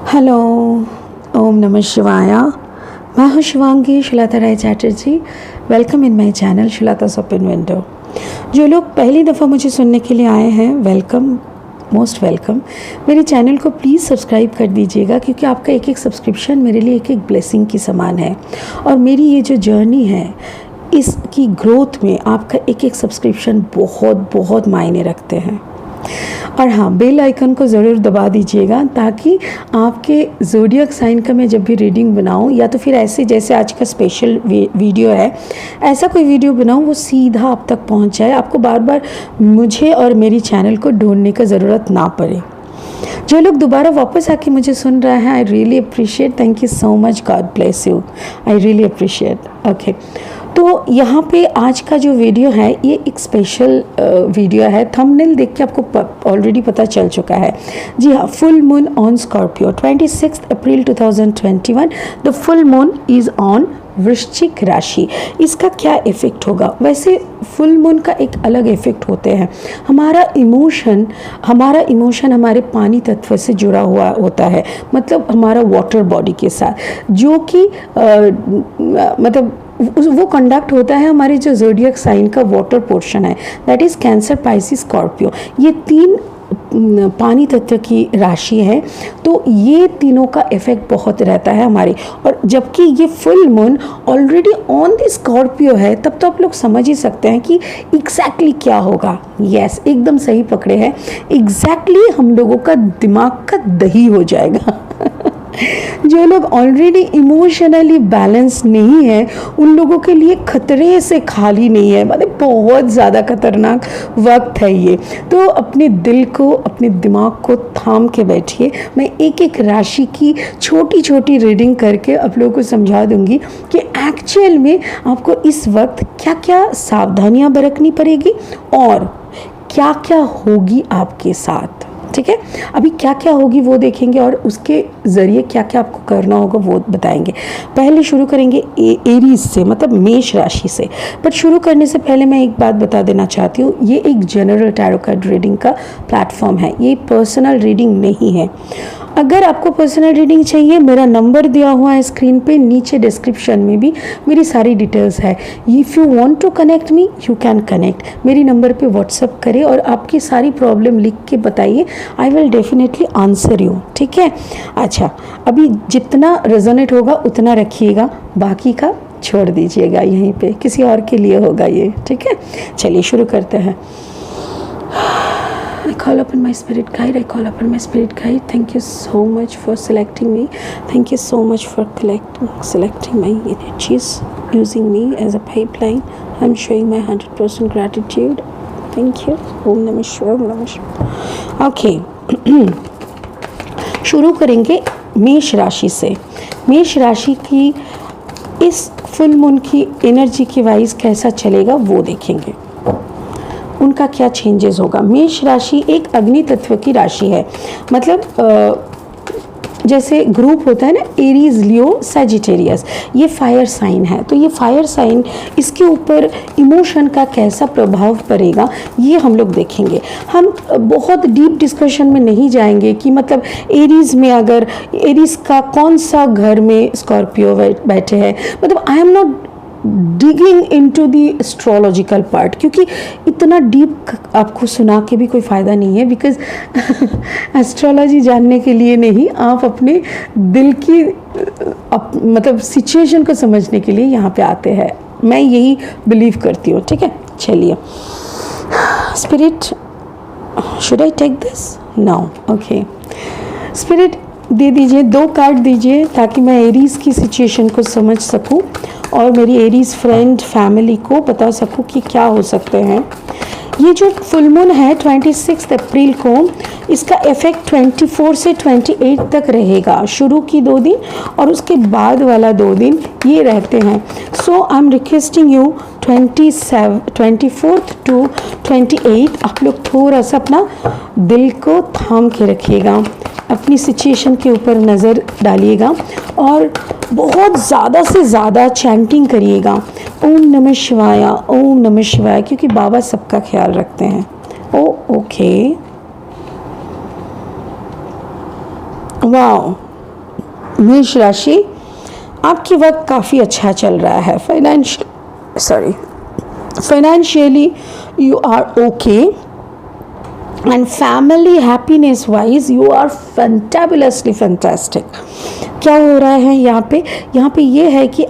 Hello, ओम नमः शिवाय। मैं हूँ Shivangi Shilata Rai Chatterjee. Welcome in my channel Shilata's open window. जो लोग पहली दफ़ा मुझे सुनने के लिए आए हैं, वेलकम, मोस्ट वेलकम। मेरे चैनल को प्लीज़ सब्सक्राइब कर दीजिएगा, क्योंकि आपका एक एक सब्सक्रिप्शन मेरे लिए एक एक ब्लेसिंग की समान है। और मेरी ये जो जर्नी है, इसकी ग्रोथ में आपका एक एक सब्सक्रिप्शन बहुत बहुत मायने रखते हैं। और हाँ, बेल आइकन को ज़रूर दबा दीजिएगा, ताकि आपके ज़ोडिएक साइन का मैं जब भी रीडिंग बनाऊँ, या तो फिर ऐसे जैसे आज का स्पेशल वीडियो है, ऐसा कोई वीडियो बनाऊँ वो सीधा आप तक पहुँच जाए, आपको बार बार मुझे और मेरी चैनल को ढूंढने का ज़रूरत ना पड़े। जो लोग दोबारा वापस आके मुझे सुन रहे हैं, I really appreciate, thank you so much, God bless you, I really appreciate. Okay, तो यहाँ पे आज का जो वीडियो है ये एक स्पेशल वीडियो है। थंबनेल देख के आपको ऑलरेडी पता चल चुका है। जी हाँ, full moon on Scorpio, 26 April 2021 the full moon is on वृश्चिक राशि। इसका क्या इफ़ेक्ट होगा? वैसे फुल मून का एक अलग इफ़ेक्ट होते हैं। हमारा इमोशन हमारे पानी तत्व से जुड़ा हुआ होता है, मतलब हमारा वाटर बॉडी के साथ, जो कि मतलब वो कंडक्ट होता है हमारे जो ज़ोडिएक साइन का वाटर पोर्शन है, that is cancer, Pisces, Scorpio. ये तीन पानी तत्व की राशि है, तो ये तीनों का इफेक्ट बहुत रहता है हमारे। और जबकि ये full moon already on the Scorpio है, तब तो आप लोग समझ ही सकते हैं कि एग्जैक्टली क्या होगा। यस, एकदम सही पकड़े हैं, एग्जैक्टली हम लोगों का दिमाग का दही हो जाएगा। जो लोग ऑलरेडी इमोशनली बैलेंस नहीं है, उन लोगों के लिए खतरे से खाली नहीं है, मतलब बहुत ज़्यादा खतरनाक वक्त है ये। तो अपने दिल को, अपने दिमाग को थाम के बैठिए। मैं एक एक राशि की छोटी छोटी रीडिंग करके आप लोगों को समझा दूंगी कि एक्चुअल में आपको इस वक्त क्या क्या सावधानियां बरतनी पड़ेगी और क्या क्या होगी आपके साथ। ठीक है, अभी क्या क्या होगी वो देखेंगे, और उसके ज़रिए क्या क्या आपको करना होगा वो बताएंगे। पहले शुरू करेंगे एरीज से, मतलब मेष राशि से। बट शुरू करने से पहले मैं एक बात बता देना चाहती हूँ, ये एक जनरल टैरो कार्ड रीडिंग का प्लेटफॉर्म है, ये पर्सनल रीडिंग नहीं है। अगर आपको पर्सनल रीडिंग चाहिए, मेरा नंबर दिया हुआ है स्क्रीन पे, नीचे डिस्क्रिप्शन में भी मेरी सारी डिटेल्स है। If you want to connect me, you can connect. मेरी नंबर पे व्हाट्सअप करें और आपकी सारी प्रॉब्लम लिख के बताइए, I will definitely answer you. ठीक है, अच्छा, अभी जितना रेजोनेट होगा उतना रखिएगा, बाकी का छोड़ दीजिएगा, यहीं पे किसी और के लिए होगा ये। ठीक है, चलिए शुरू करते हैं। I call upon my spirit guide. I call upon my spirit guide. Thank you so much for selecting me. Thank you so much for selecting my energies, using me as a pipeline. I'm showing my 100% gratitude. Thank you. Om Namah Shivaya. Om Namah Shivaya. Okay. शुरू करेंगे मेष राशि से। मेष राशि की इस full moon की एनर्जी की वाइज कैसा चलेगा वो देखेंगे, उनका क्या चेंजेस होगा। मेष राशि एक अग्नि तत्व की राशि है, मतलब जैसे ग्रुप होता है ना, एरीज, लियो, सैजिटेरियस, ये फायर साइन है। तो ये फायर साइन, इसके ऊपर इमोशन का कैसा प्रभाव पड़ेगा ये हम लोग देखेंगे। हम बहुत डीप डिस्कशन में नहीं जाएंगे कि मतलब एरीज में, अगर एरीज का कौन सा घर में स्कॉर्पियो बैठे हैं, मतलब आई am not digging into the astrological part, क्योंकि इतना डीप आपको सुना के भी कोई फ़ायदा नहीं है, बिकॉज एस्ट्रोलॉजी जानने के लिए नहीं, आप अपने दिल की मतलब सिचुएशन को समझने के लिए यहाँ पे आते हैं। मैं यही बिलीव करती हूँ। ठीक है, चलिए, spirit, should I take this? No, okay. Spirit दे दीजिए, 2 कार्ड दीजिए, ताकि मैं एरीज की सिचुएशन को समझ सकूं और मेरी एरीज फ्रेंड फैमिली को बता सकूं कि क्या हो सकते हैं। ये जो फुल मून है 26 अप्रैल को, इसका इफेक्ट 24 से 28 तक रहेगा। शुरू की 2 दिन और उसके बाद वाला 2 दिन ये रहते हैं। So I am requesting you 24 to 28 आप लोग थोड़ा सा अपना दिल को थाम के रखिएगा, अपनी सिचुएशन के ऊपर नज़र डालिएगा और बहुत ज़्यादा से ज़्यादा चैंटिंग करिएगा, ओम नमः शिवाय, ओम नमः शिवाय, क्योंकि बाबा सबका ख्याल रखते हैं। ओके, वाओ, मेष राशि, आपकी वक्त काफ़ी अच्छा चल रहा है। Financially you are okay and family happiness wise you are fantabulously fantastic. क्या हो रहा है यहाँ पे ये है कि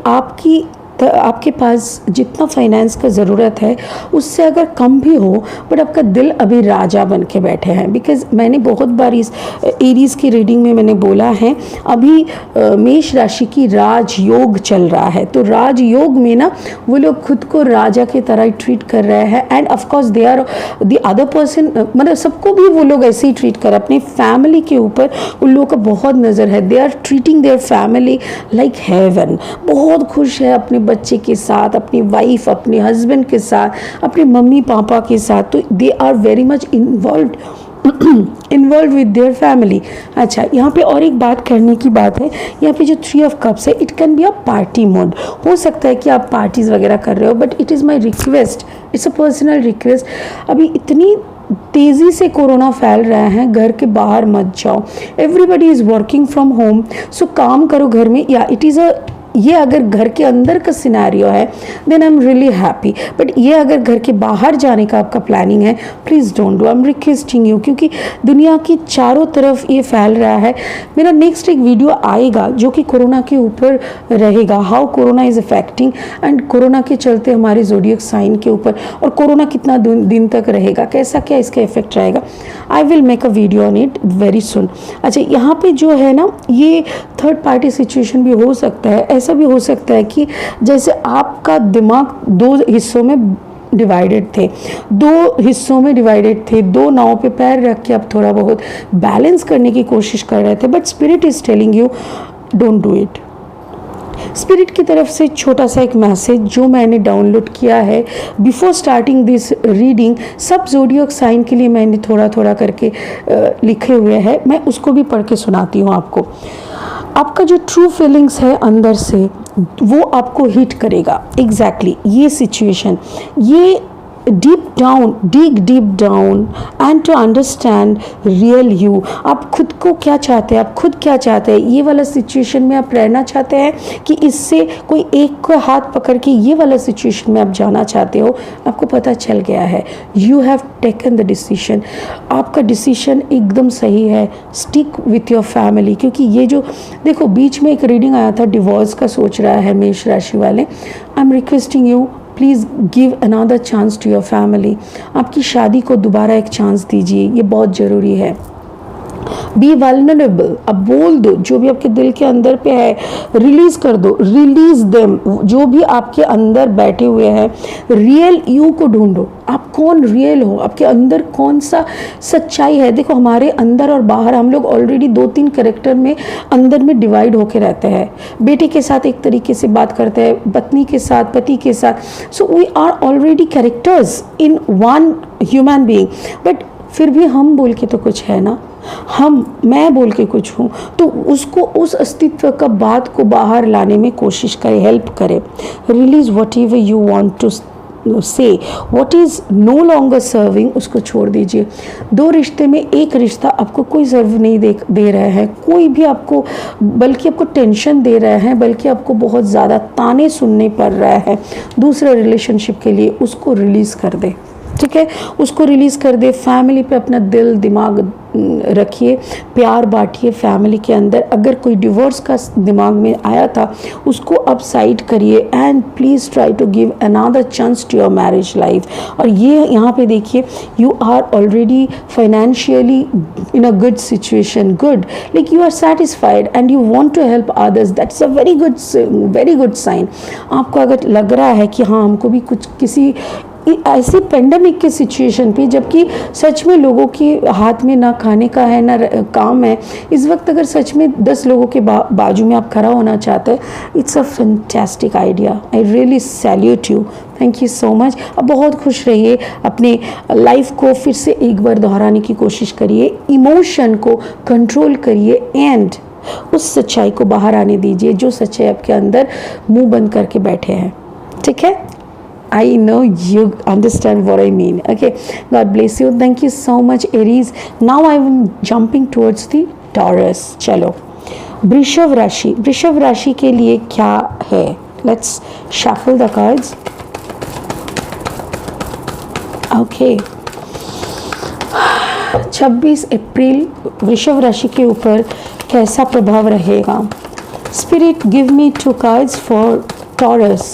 आपके पास जितना फाइनेंस का ज़रूरत है उससे अगर कम भी हो, बट आपका दिल अभी राजा बन के बैठे हैं। बिकॉज मैंने बहुत बार इस एरीज़ की रीडिंग में मैंने बोला है, अभी मेष राशि की राजयोग चल रहा है। तो राजयोग में ना वो लोग खुद को राजा की तरह ट्रीट कर रहे हैं and of course they are the other person, मतलब सबको भी वो लोग ऐसे ही ट्रीट कर, अपने फैमिली के ऊपर उन लोगों का बहुत नज़र है। They are treating their family like heaven. बहुत खुश है अपने बच्चे के साथ, अपनी वाइफ, अपने हस्बैंड के साथ, अपने मम्मी पापा के साथ। तो they are very much involve with their family. अच्छा, यहाँ पे और एक बात करने की बात है, यहाँ पे जो 3 ऑफ कप्स है, it can be a party mode. हो सकता है कि आप पार्टीज वगैरह कर रहे हो, but it is my request, it's a personal request. अभी इतनी तेज़ी से कोरोना फैल रहा है, घर के बाहर मत जाओ। Everybody is working from home, so काम करो घर में। या इट इज़ ये अगर घर के अंदर का सिनेरियो है then I am really happy, but ये अगर घर के बाहर जाने का आपका प्लानिंग है, please don't do. I am requesting you, क्योंकि दुनिया की चारों तरफ ये फैल रहा है। मेरा नेक्स्ट एक वीडियो आएगा जो कि कोरोना के ऊपर रहेगा, how corona is affecting and corona के चलते हमारे ज़ोडिएक साइन के ऊपर, और कोरोना कितना दिन तक रहेगा, कैसा क्या इसका इफेक्ट रहेगा। I will make a video on it very soon. अच्छा, यहाँ पे जो है ना, ये थर्ड पार्टी सिचुएशन भी हो सकता है। ऐसा भी हो सकता है कि जैसे आपका दिमाग 2 हिस्सों में डिवाइडेड थे, 2 नाव पे पैर रख के आप थोड़ा बहुत बैलेंस करने की कोशिश कर रहे थे, but spirit is telling you don't do it. Spirit की तरफ से छोटा सा एक मैसेज जो मैंने डाउनलोड किया है बिफोर स्टार्टिंग दिस रीडिंग, सब ज़ोडिएक साइन के लिए मैंने थोड़ा थोड़ा करके लिखे हुए हैं, मैं उसको भी पढ़ के सुनाती हूँ आपको। आपका जो ट्रू फीलिंग्स है अंदर से वो आपको हिट करेगा। एग्जैक्टली ये सिचुएशन, ये dig deep down and to understand real you। आप खुद को क्या चाहते हैं, आप खुद क्या चाहते हैं, ये वाला सिचुएशन में आप रहना चाहते हैं कि इससे कोई एक को हाथ पकड़ के ये वाला सिचुएशन में आप जाना चाहते हो। आपको पता चल गया है, you have taken the decision. आपका डिसीजन एकदम सही है। स्टिक विथ योर फैमिली, क्योंकि ये जो देखो बीच में एक रीडिंग आया था डिवोर्स का सोच रहा है मेष राशि वाले। I am requesting you, please give another chance to your family. आपकी शादी को दोबारा एक चांस दीजिए, ये बहुत ज़रूरी है। बी वल्नरेबल, अब बोल दो जो भी आपके दिल के अंदर पे है, रिलीज कर दो, रिलीज देम। जो भी आपके अंदर बैठे हुए हैं, रियल यू को ढूंढो। आप कौन रियल हो, आपके अंदर कौन सा सच्चाई है। देखो हमारे अंदर और बाहर हम लोग ऑलरेडी 2-3 कैरेक्टर में अंदर में डिवाइड होके रहते हैं। बेटे के साथ एक तरीके से बात करते हैं, पत्नी के साथ, पति के साथ। So we are already characters in one human being, but फिर भी हम बोल के तो कुछ है ना, मैं बोल के कुछ हूँ। तो उसको, उस अस्तित्व का बात को बाहर लाने में कोशिश करें, हेल्प करें। Release whatever you want to say, what is no longer serving, उसको छोड़ दीजिए। 2 रिश्ते में एक रिश्ता आपको कोई सर्व नहीं दे रहा है, कोई भी आपको, बल्कि आपको टेंशन दे रहा है, बल्कि आपको बहुत ज़्यादा ताने सुनने पड़ रहा है दूसरे रिलेशनशिप के लिए, उसको रिलीज़ कर दे। ठीक है, उसको रिलीज़ कर दे। फैमिली पे अपना दिल दिमाग रखिए, प्यार बांटिए फैमिली के अंदर। अगर कोई डिवोर्स का दिमाग में आया था उसको अब साइड करिए and please try to give another chance to your marriage life. और ये यहाँ पे देखिए, you are already financially in a good situation, good, like you are satisfied and you want to help others. That's a very good sign. आपको अगर लग रहा है कि हाँ हमको भी कुछ किसी ऐसी पेंडेमिक के सिचुएशन पे, जबकि सच में लोगों के हाथ में ना खाने का है ना काम है, इस वक्त अगर सच में 10 लोगों के बाजू में आप खड़ा होना चाहते हैं, it's a fantastic idea. I really salute you, thank you so much. अब बहुत खुश रहिए, अपने लाइफ को फिर से एक बार दोहराने की कोशिश करिए, इमोशन को कंट्रोल करिए एंड उस सच्चाई को बाहर आने दीजिए जो सच्चाई आपके अंदर मुंह बंद करके बैठे हैं। ठीक है, I know you understand what I mean. Okay, God bless you. Thank you so much, Aries. Now I am jumping towards the Taurus. चलो, वृषभ राशि, वृषभ राशि के लिए क्या है? Let's shuffle the cards. Okay, 26 अप्रैल वृषभ राशि के ऊपर कैसा प्रभाव रहेगा? Spirit give me 2 cards for taurus.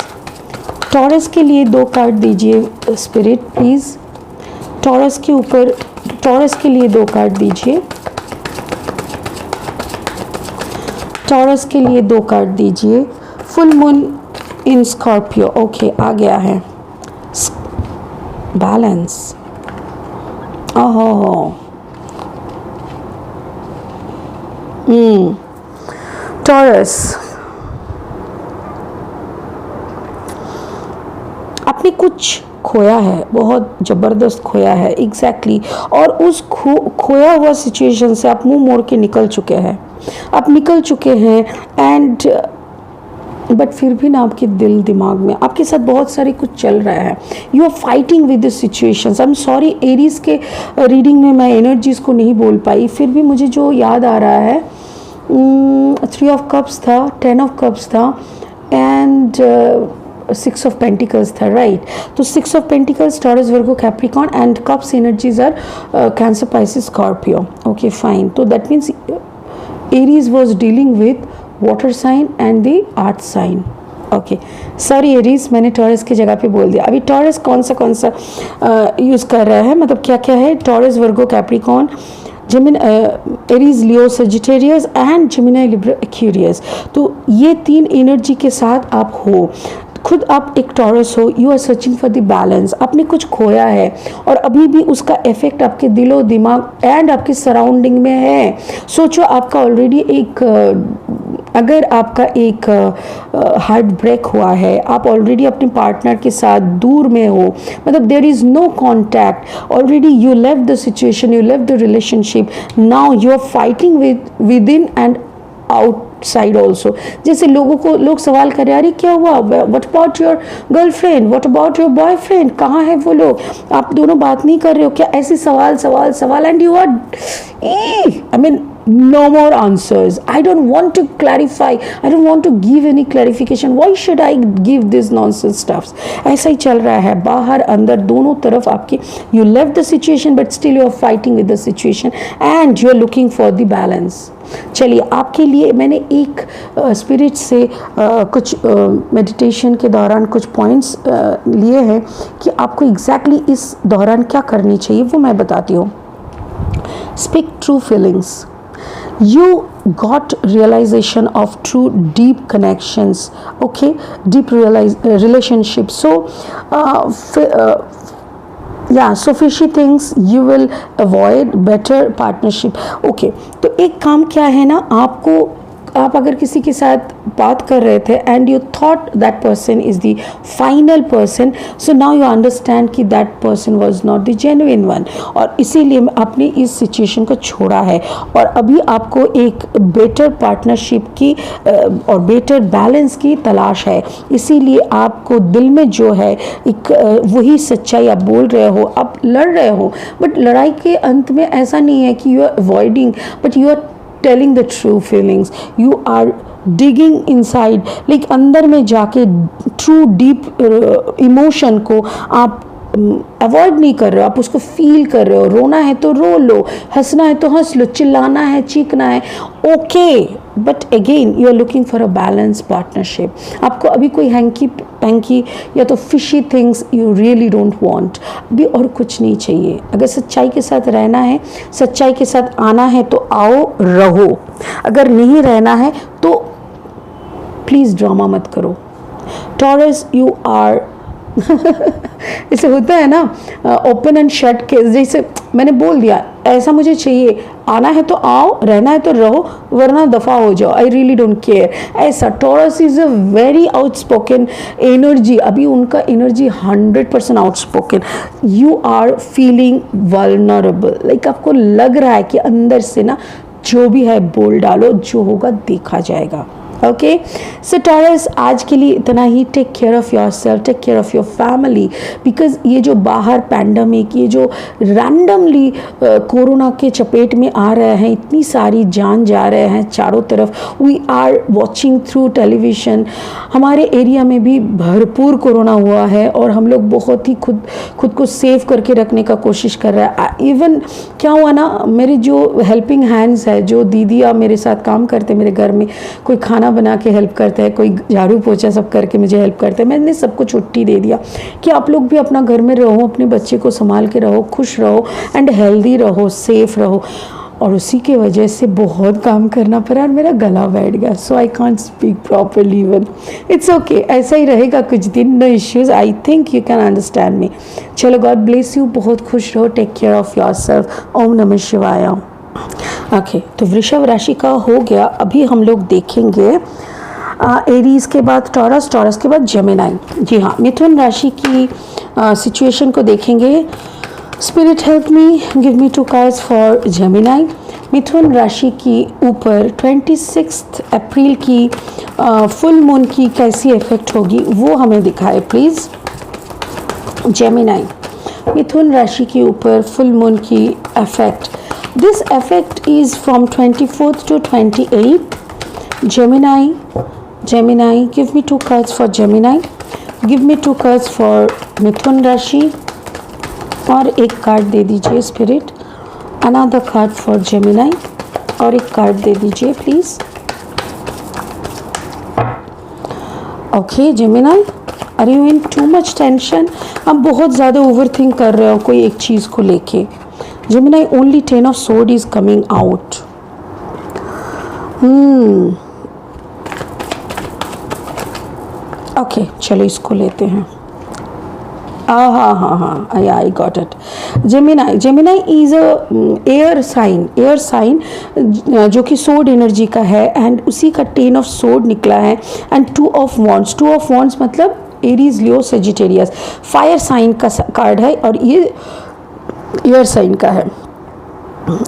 Taurus के लिए 2 कार्ड दीजिए स्पिरिट प्लीज। टॉरस के ऊपर, टॉरस के लिए 2 कार्ड दीजिए। टॉरस के लिए 2 कार्ड दीजिए। Full moon in Scorpio, okay आ गया है। बैलेंस, ओहो, टॉरस, आपने कुछ खोया है, बहुत ज़बरदस्त खोया है, एग्जैक्टली और उस खोया हुआ सिचुएशन से आप मुंह मोड़ के निकल चुके हैं, आप निकल चुके हैं एंड बट फिर भी ना आपके दिल दिमाग में आपके साथ बहुत सारे कुछ चल रहा है। You are fighting with this situations. I am sorry, Aries के रीडिंग में मैं एनर्जीज को नहीं बोल पाई, फिर भी मुझे जो याद आ रहा है 3 ऑफ कप्स था, 10 ऑफ कप्स था एंड 6 ऑफ पेंटिकल्स था, राइट? तो 6 of pentacles, Taurus, Virgo, Capricorn and cups energies are Cancer, Pisces, Scorpio. Okay fine, तो that means Aries was dealing with water sign and the earth sign. Okay sorry Aries, मैंने Taurus की जगह पे बोल दिया। अभी taurus कौन सा यूज़ कर रहा है, मतलब क्या क्या है? Taurus, Virgo, Capricorn, Aries, Leo, Sagittarius and Gemini, Libra, Aquarius. तो ये 3 एनर्जी के साथ आप हो, खुद आप एक टॉरस हो, you are searching for the balance. आपने कुछ खोया है और अभी भी उसका इफेक्ट आपके दिलो दिमाग एंड आपके सराउंडिंग में है। सोचो आपका ऑलरेडी एक अगर आपका एक हार्ट ब्रेक हुआ है, आप ऑलरेडी अपने पार्टनर के साथ दूर में हो, मतलब there is no contact, already you left the situation, you left the relationship, now you are fighting within and outside also. जैसे लोग सवाल कर रहे हैं, अरे क्या हुआ, what about your girlfriend, what about your boyfriend, कहाँ है वो लोग, आप दोनों बात नहीं कर रहे हो क्या? ऐसे सवाल and you are I mean no more answers. I don't want to clarify, I don't want to give any clarification. Why should I give this nonsense stuffs? ऐसा ही चल रहा है बाहर अंदर दोनों तरफ आपके। You left the situation but still you are fighting with the situation and you are looking for the balance. चलिए आपके लिए मैंने एक स्पिरिट से कुछ मेडिटेशन के दौरान कुछ पॉइंट्स लिए हैं कि आपको एग्जैक्टली इस दौरान क्या करनी चाहिए, वो मैं बताती हूँ। Speak true feelings. You got realization of true deep connections, okay, deep relationships. So yeah, so fishy things you will avoid, better partnership. Okay, तो एक काम क्या है ना, आप अगर किसी के साथ बात कर रहे थे and you thought that person is the final person, so now you understand कि that person was not the genuine one, और इसीलिए आपने इस सिचुएशन को छोड़ा है और अभी आपको एक बेटर पार्टनरशिप की और बेटर बैलेंस की तलाश है। इसीलिए आपको दिल में जो है एक वही सच्चाई आप बोल रहे हो, आप लड़ रहे हो, बट लड़ाई के अंत में ऐसा नहीं है कि you are avoiding, but you are telling the true feelings, you are digging inside, like अंदर में जाके true deep emotion को आप अवॉइड नहीं कर रहे हो, आप उसको फील कर रहे हो। रोना है तो रो लो, हंसना है तो हंस लो, चिल्लाना है, चीखना है, okay, but again you are looking for a balance partnership. आपको अभी कोई हैंकी पैंकी या तो fishy things you really don't want, अभी और कुछ नहीं चाहिए। अगर सच्चाई के साथ रहना है, सच्चाई के साथ आना है तो आओ, रहो। अगर नहीं रहना है तो प्लीज़ ड्रामा मत करो। टॉरस, यू आर जैसे होता है ना ओपन एंड शट केस, जैसे मैंने बोल दिया ऐसा मुझे चाहिए, आना है तो आओ, रहना है तो रहो, वरना दफ़ा हो जाओ, आई रियली डोंट केयर। ऐसा Taurus is a very outspoken energy, अभी उनका energy 100% outspoken. You are feeling vulnerable, like आपको लग रहा है कि अंदर से ना जो भी है बोल डालो, जो होगा देखा जाएगा। ओके, सो टॉरस आज के लिए इतना ही. Take care of your self, take care of your family, because ये जो बाहर पैंडमिक, ये जो रैंडमली कोरोना के चपेट में आ रहे हैं, इतनी सारी जान जा रहे हैं चारों तरफ. We are watching through television. हमारे एरिया में भी भरपूर कोरोना हुआ है और हम लोग बहुत ही खुद को सेव करके रखने का कोशिश कर रहे हैं. इवन क्या हुआ ना, मेरे जो हेल्पिंग हैंड्स है, जो दीदियाँ मेरे साथ काम करते मेरे घर में, कोई खाना बना के हेल्प करता है, कोई झाड़ू पोछा सब करके मुझे हेल्प करता है. मैंने सबको छुट्टी दे दिया कि आप लोग भी अपना घर में रहो, अपने बच्चे को संभाल के रहो, खुश रहो एंड हेल्दी रहो, सेफ रहो. और उसी के वजह से बहुत काम करना पड़ा और मेरा गला बैठ गया. So I can't speak properly even. It's okay, ऐसा ही रहेगा कुछ दिन, no issues. I think you can understand me. चलो, गॉड ब्लेस यू, बहुत खुश रहो, take care of your self. ओम नमः शिवाय. ओके, तो वृषभ राशि का हो गया. अभी हम लोग देखेंगे एरीज के बाद टॉरस, टॉरस के बाद जेमिनाई. जी हाँ, मिथुन राशि की सिचुएशन को देखेंगे. Spirit help me, give me 2 cards for Gemini. मिथुन राशि की ऊपर 26 अप्रैल की फुल मून की कैसी इफेक्ट होगी वो हमें दिखाए प्लीज़. जेमिनाई, मिथुन राशि के ऊपर फुल मून की effect. This effect is from 24th to 28th. Gemini, give me 2 cards for Gemini. Give me 2 cards for मिथुन राशि और एक कार्ड दे दीजिए spirit. Another card for Gemini और एक कार्ड दे दीजिए please. Okay Gemini, are you in too much tension? आप बहुत ज़्यादा ओवरथिंक कर रहे हो कोई एक चीज़ को लेके. Gemini, only 10 of sword is coming out. Okay, चलो इसको लेते हैं. हाँ, I got it. Gemini is a air sign जो कि सोर्ड एनर्जी का है एंड उसी का 10 ऑफ सोर्ड निकला है एंड 2 ऑफ वॉन्ड्स मतलब एरीज, लियो, सेजिटेरियस. फायर साइन का कार्ड है और ये एयर साइन का है.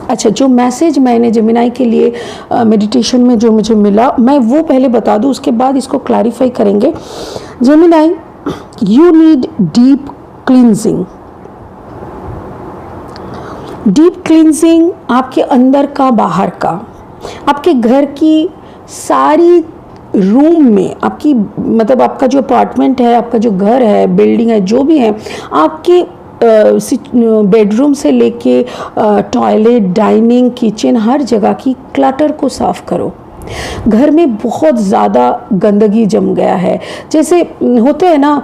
अच्छा, जो मैसेज मैंने जेमिनाई के लिए मेडिटेशन में जो मुझे मिला, मैं वो पहले बता दूं, उसके बाद इसको क्लैरिफाई करेंगे. Gemini, you need deep cleansing. Deep cleansing आपके अंदर का, बाहर का, आपके घर की सारी रूम में, आपकी मतलब आपका जो अपार्टमेंट है, आपका जो घर है, बिल्डिंग है, जो भी है, आपके बेडरूम से लेके टॉयलेट, डाइनिंग, किचन, हर जगह की क्लटर को साफ करो. घर में बहुत ज़्यादा गंदगी जम गया है. जैसे होते हैं ना,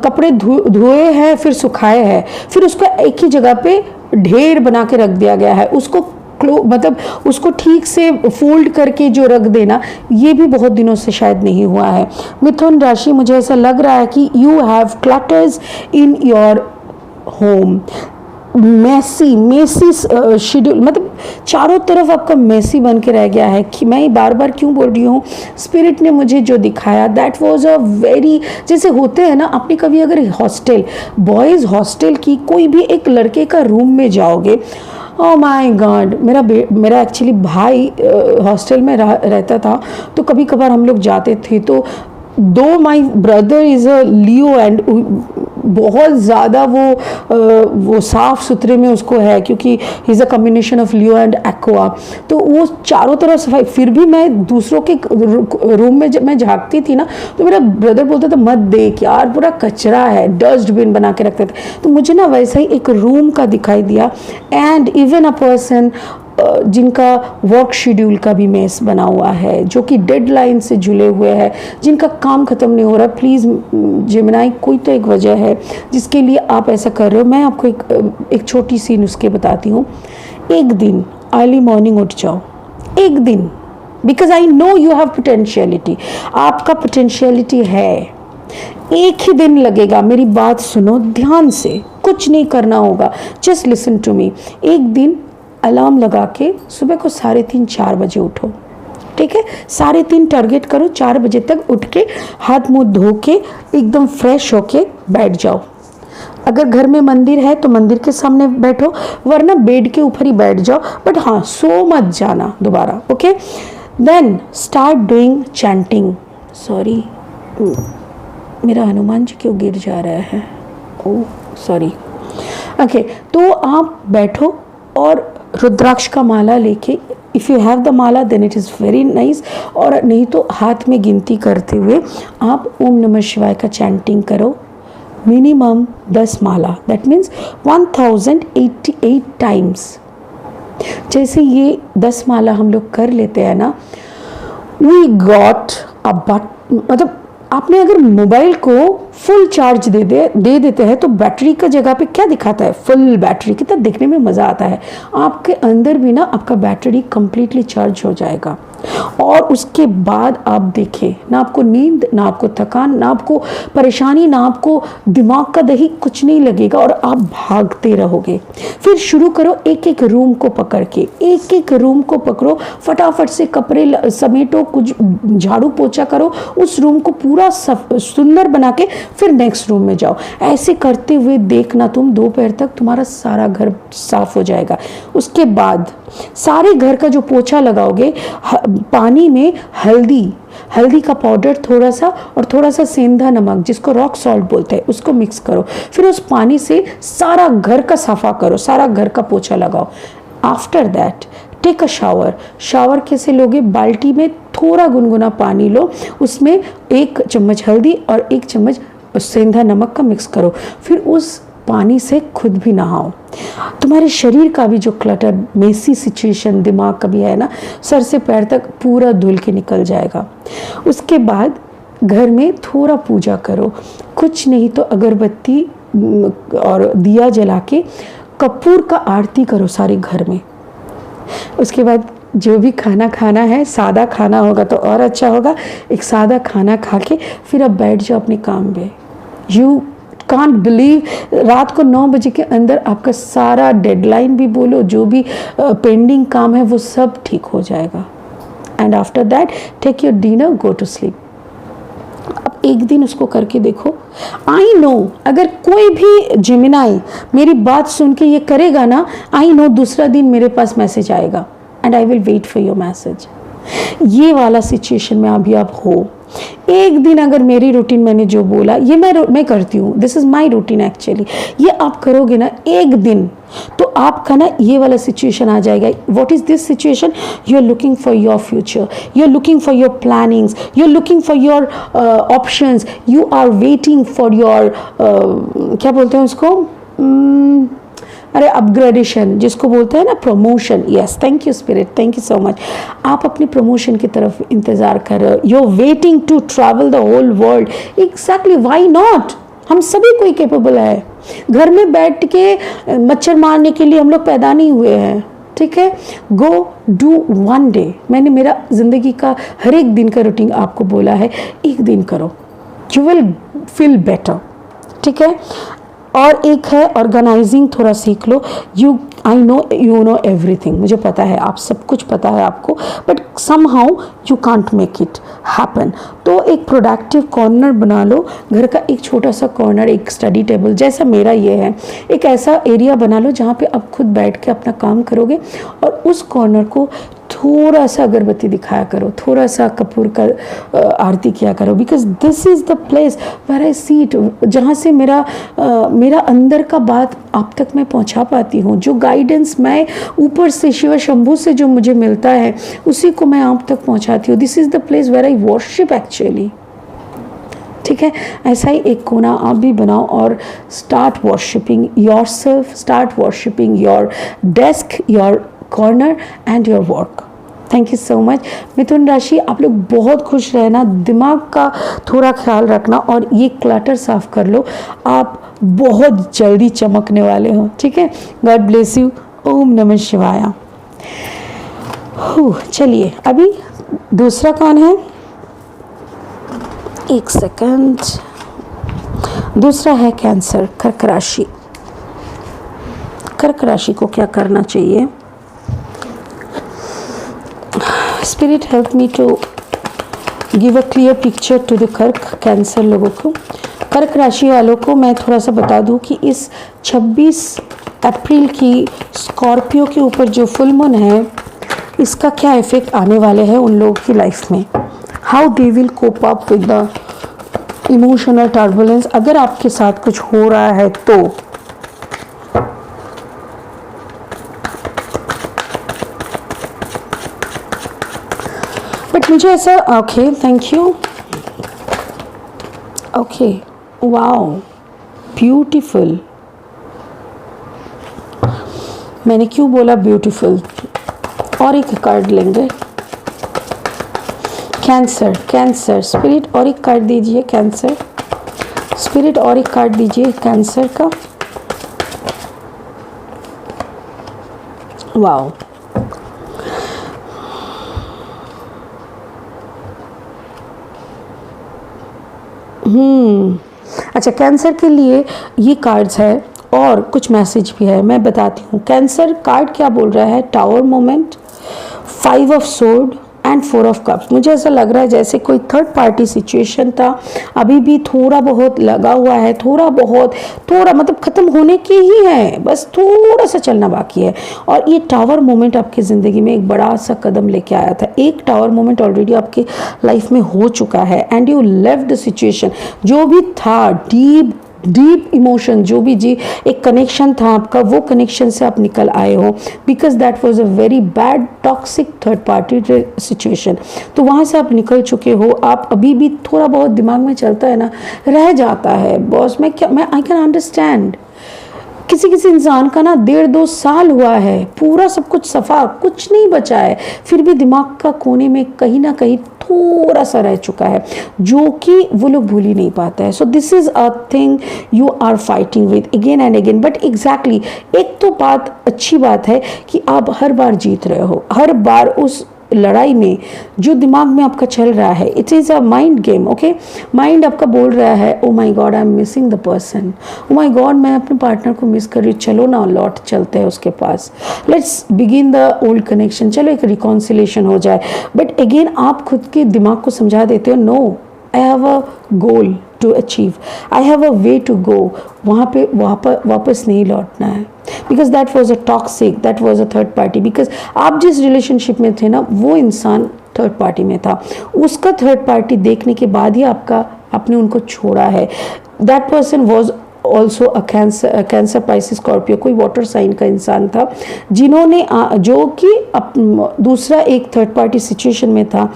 कपड़े धोए हैं फिर सुखाए हैं, फिर उसको एक ही जगह पे ढेर बना के रख दिया गया है. उसको मतलब उसको ठीक से फोल्ड करके जो रख देना, ये भी बहुत दिनों से शायद नहीं हुआ है. मिथुन राशि, मुझे ऐसा लग रहा है कि you have clutters in your home. Messy schedule, मतलब चारों तरफ आपका मेसी बन के रह गया है. कि मैं बार बार क्यों बोल रही हूँ, स्पिरिट ने मुझे जो दिखाया दैट वाज अ वेरी, जैसे होते हैं ना, आपने कभी अगर हॉस्टल, बॉयज़ हॉस्टल की कोई भी एक लड़के का रूम में जाओगे, ओह माय गॉड. मेरा एक्चुअली भाई हॉस्टल में रहता था, तो कभी कभार हम लोग जाते थे. तो दो my brother is a Leo and बहुत ज़्यादा वो साफ़ सुथरे में उसको है, क्योंकि he is a combination of Leo and aqua. तो वो चारों तरफ सफाई. फिर भी मैं दूसरों के रूम में जब मैं झाँकती थी ना, तो मेरा ब्रदर बोलता था मत देख यार, पूरा कचरा है, डस्टबिन बना के रखते थे. तो मुझे ना वैसा ही एक रूम का दिखाई दिया. एंड इवन अ पर्सन जिनका वर्क शेड्यूल का भी मेस बना हुआ है, जो कि डेडलाइन से जुड़े हुए हैं, जिनका काम ख़त्म नहीं हो रहा. प्लीज़ जेमिनाई, कोई तो एक वजह है जिसके लिए आप ऐसा कर रहे हो. मैं आपको एक छोटी सी नुस्खे बताती हूँ. एक दिन अर्ली मॉर्निंग उठ जाओ, एक दिन, because I know you have potentiality. आपका पोटेंशियलिटी है. एक ही दिन लगेगा, मेरी बात सुनो ध्यान से, कुछ नहीं करना होगा, जस्ट लिसन टू मी. एक दिन अलार्म लगा के सुबह को 3:30-4 बजे उठो, ठीक है. 3:30 टारगेट करो, 4 बजे तक उठ के हाथ मुंह धो के एकदम फ्रेश होके बैठ जाओ. अगर घर में मंदिर है तो मंदिर के सामने बैठो, वरना बेड के ऊपर ही बैठ जाओ. बट हाँ, सो मत जाना दोबारा, okay. Then start doing chanting. Sorry, मेरा हनुमान जी क्यों गिर जा रहा है, ओह सॉरी। ओके, तो आप बैठो और रुद्राक्ष का माला लेके, if you have the mala then it is very nice, और नहीं तो हाथ में गिनती करते हुए आप ओम नमः शिवाय का चैंटिंग करो minimum 10 Mala, that means 1088 times. जैसे ये 10 माला हम लोग कर लेते हैं ना, वी गॉट अ बट, मतलब आपने अगर मोबाइल को फुल चार्ज दे देते हैं तो बैटरी का जगह पे क्या दिखाता है, फुल बैटरी, कितना देखने में मज़ा आता है। आपके अंदर भी ना आपका बैटरी कंप्लीटली चार्ज हो जाएगा, और उसके बाद आप देखें ना आपको नींद, ना आपको थकान, ना आपको परेशानी, ना आपको दिमाग का दही कुछ नहीं लगेगा, और आप भागते रहोगे। फिर शुरू करो एक एक रूम को पकड़ के, एक एक रूम को पकड़ो, फटाफट से कपड़े समेटो, कुछ झाड़ू पोछा करो, उस रूम को पूरा सुंदर बना के फिर नेक्स्ट रूम में जाओ। ऐसे करते हुए देखना तुम दोपहर तक तुम्हारा सारा घर साफ हो जाएगा। उसके बाद सारे घर का जो पोछा लगाओगे, पानी में हल्दी का पाउडर थोड़ा सा, और थोड़ा सा सेंधा नमक जिसको रॉक सॉल्ट बोलते हैं, उसको मिक्स करो। फिर उस पानी से सारा घर का सफा करो, सारा घर का पोछा लगाओ। After that take a shower कैसे लोगे, बाल्टी में थोड़ा गुनगुना पानी लो, उसमें 1 चम्मच हल्दी और 1 चम्मच सेंधा नमक का मिक्स करो। फिर उस पानी से खुद भी नहाओ। तुम्हारे शरीर का भी जो क्लटर, मेसी सिचुएशन दिमाग का भी है ना, सर से पैर तक पूरा धुल के निकल जाएगा। उसके बाद घर में थोड़ा पूजा करो, कुछ नहीं तो अगरबत्ती और दिया जला के कपूर का आरती करो सारे घर में। उसके बाद जो भी खाना खाना है, सादा खाना होगा तो और अच्छा होगा, एक सादा खाना खा के फिर अब बैठ जाओ अपने काम पे। यू कांट बिलीव, रात को 9 बजे के अंदर आपका सारा डेडलाइन भी बोलो, जो भी पेंडिंग काम है वो सब ठीक हो जाएगा। And after that take your dinner, go to sleep. अब एक दिन उसको करके देखो। आई नो अगर कोई भी जिमिनाई मेरी बात सुन के ये करेगा ना, आई नो दूसरा दिन मेरे पास मैसेज आएगा and I will wait for your message. ये वाला सिचुएशन में अभी आप हो। एक दिन अगर मेरी रूटीन मैंने जो बोला ये मैं करती हूँ, this is my routine actually, ये आप करोगे ना एक दिन, तो आपका ना ये वाला सिचुएशन आ जाएगा। What is this situation? You are looking for your future, you are looking for your plannings, you are looking for your options, you are waiting for your क्या बोलते हैं उसको, अरे अपग्रेडेशन जिसको बोलते हैं ना, promotion. Yes, thank you spirit, thank you so much. आप अपनी प्रमोशन की तरफ इंतज़ार कर रहे हो, you are waiting to travel the whole world. Exactly, why not, हम सभी कोई कैपेबल है। घर में बैठ के मच्छर मारने के लिए हम लोग पैदा नहीं हुए हैं, ठीक है। Go do 1 day. मैंने मेरा ज़िंदगी का हर एक दिन का रूटीन आपको बोला है, एक दिन करो, यू विल फील बेटर, ठीक है। और एक है ऑर्गेनाइजिंग, थोड़ा सीख लो। I know you know everything, मुझे पता है आप सब कुछ पता है आपको, but somehow you can't make it happen. तो एक प्रोडक्टिव कॉर्नर बना लो, घर का एक छोटा सा कॉर्नर, एक स्टडी टेबल जैसा मेरा ये है, एक ऐसा एरिया बना लो जहाँ पे आप खुद बैठ के अपना काम करोगे, और उस कॉर्नर को थोड़ा सा अगरबत्ती दिखाया करो, थोड़ा सा कपूर का आरती किया करो, because this is the place where I see it, जहाँ से मेरा अंदर का बात आप तक मैं पहुँचा पाती हूँ। जो गाइडेंस मैं ऊपर से शिव शंभू से जो मुझे मिलता है उसी को मैं आप तक पहुँचाती हूँ। This is the place where I worship actually, ठीक है। ऐसा ही एक कोना आप भी बनाओ और start worshipping yourself, start worshipping your desk, your corner and your work. Thank you so much. मिथुन राशि, आप लोग बहुत खुश रहना, दिमाग का थोड़ा ख्याल रखना और ये क्लटर साफ कर लो, आप बहुत जल्दी चमकने वाले हो, ठीक है। God bless you. ओम नमः शिवाय। चलिए अभी दूसरा कौन है, एक सेकंड। दूसरा है कैंसर, कर्क राशि। कर्क राशि को क्या करना चाहिए? Spirit help me to give a clear picture to the Kark cancer लोगों को। कर्क राशि वालों को मैं थोड़ा सा बता दूं कि इस 26 अप्रैल की स्कॉर्पियो के ऊपर जो फुल मून है इसका क्या इफेक्ट आने वाले हैं उन लोगों की लाइफ में, how they will cope up with the emotional turbulence अगर आपके साथ कुछ हो रहा है तो। बट मुझे ऐसा, okay thank you, okay wow beautiful, मैंने क्यों बोला ब्यूटीफुल, और एक कार्ड लेंगे, कैंसर, कैंसर स्पिरिट और एक कार्ड दीजिए, कैंसर स्पिरिट और एक कार्ड दीजिए कैंसर का। वाओ, अच्छा कैंसर के लिए ये कार्ड्स है और कुछ मैसेज भी है, मैं बताती हूँ। कैंसर कार्ड क्या बोल रहा है, tower moment, 5 of sword and 4 of cups. मुझे ऐसा लग रहा है जैसे कोई थर्ड पार्टी सिचुएशन था, अभी भी थोड़ा बहुत लगा हुआ है, थोड़ा मतलब ख़त्म होने की ही है, बस थोड़ा सा चलना बाकी है। और ये टावर मोमेंट आपकी ज़िंदगी में एक बड़ा सा कदम लेके आया था। एक टावर मोमेंट ऑलरेडी आपकी लाइफ में हो चुका है and you left the situation. जो भी था डीप इमोशन, जो भी जी एक कनेक्शन था आपका, वो कनेक्शन से आप निकल आए हो, because that was a very bad toxic third party situation. तो वहाँ से आप निकल चुके हो। आप अभी भी थोड़ा बहुत दिमाग में चलता है ना, रह जाता है बॉस, मैं आई कैन अंडरस्टैंड। किसी इंसान का ना 1.5-2 साल हुआ है, पूरा सब कुछ सफ़ा, कुछ नहीं बचा है, फिर भी दिमाग का कोने में कहीं ना कहीं थोड़ा सा रह चुका है, जो कि वो लोग भूल ही नहीं पाता है। So this is a thing you are fighting with again and again. But exactly एक तो बात, अच्छी बात है कि आप हर बार जीत रहे हो, हर बार उस लड़ाई में जो दिमाग में आपका चल रहा है, it is a mind game. Okay, mind आपका बोल रहा है oh my God I am missing the person, oh my God मैं अपने पार्टनर को मिस कर रही हूँ, चलो ना लौट चलते हैं उसके पास, let's begin the old connection, चलो एक रिकॉन्सिलेशन हो जाए। बट अगेन आप खुद के दिमाग को समझा देते हो no, I have a goal to achieve, I have a way to go, वहाँ पे वापस नहीं लौटना है, because that was a toxic, that was a third party. Because आप जिस रिलेशनशिप में थे ना, वो इंसान थर्ड पार्टी में था, उसका थर्ड पार्टी देखने के बाद ही आपने उनको छोड़ा है। That person was also a cancer Pisces Scorpio, कोई वाटर साइन का इंसान था, जिन्होंने जो कि दूसरा एक थर्ड पार्टी सिचुएशन में था।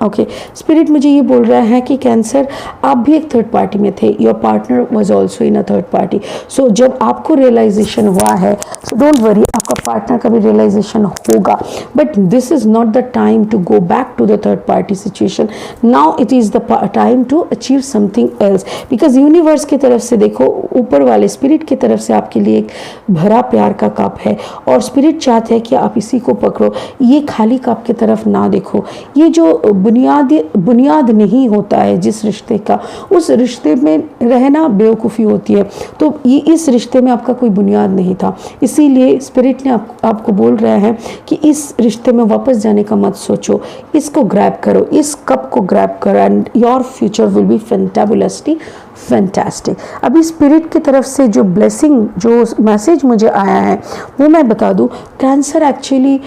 ओके स्पिरिट मुझे ये बोल रहा है कि कैंसर आप भी एक थर्ड पार्टी में थे, your partner was also in a third party. So जब आपको रियलाइजेशन हुआ है, सो डोंट वरी, आपका पार्टनर का भी रियलाइजेशन होगा, but this is not the time to go back to the third party situation. Now it is the time to achieve something else, because universe की तरफ से देखो, ऊपर वाले स्पिरिट की तरफ से आपके लिए एक भरा प्यार का कप है, और स्पिरिट चाहते हैं कि आप इसी को पकड़ो, ये खाली कप की तरफ ना देखो। ये जो बुनियाद नहीं होता है जिस रिश्ते का, उस रिश्ते में रहना बेवकूफ़ी होती है। तो ये इस रिश्ते में आपका कोई बुनियाद नहीं था, इसीलिए स्पिरिट ने आपको बोल रहा है कि इस रिश्ते में वापस जाने का मत सोचो, इसको ग्रैब करो, इस कप को ग्रैब करो and your future will be fantabulously fantastic. अभी स्पिरिट की तरफ से जो ब्लेसिंग, जो मैसेज मुझे आया है वो मैं बता दूं। कैंसर एक्चुअली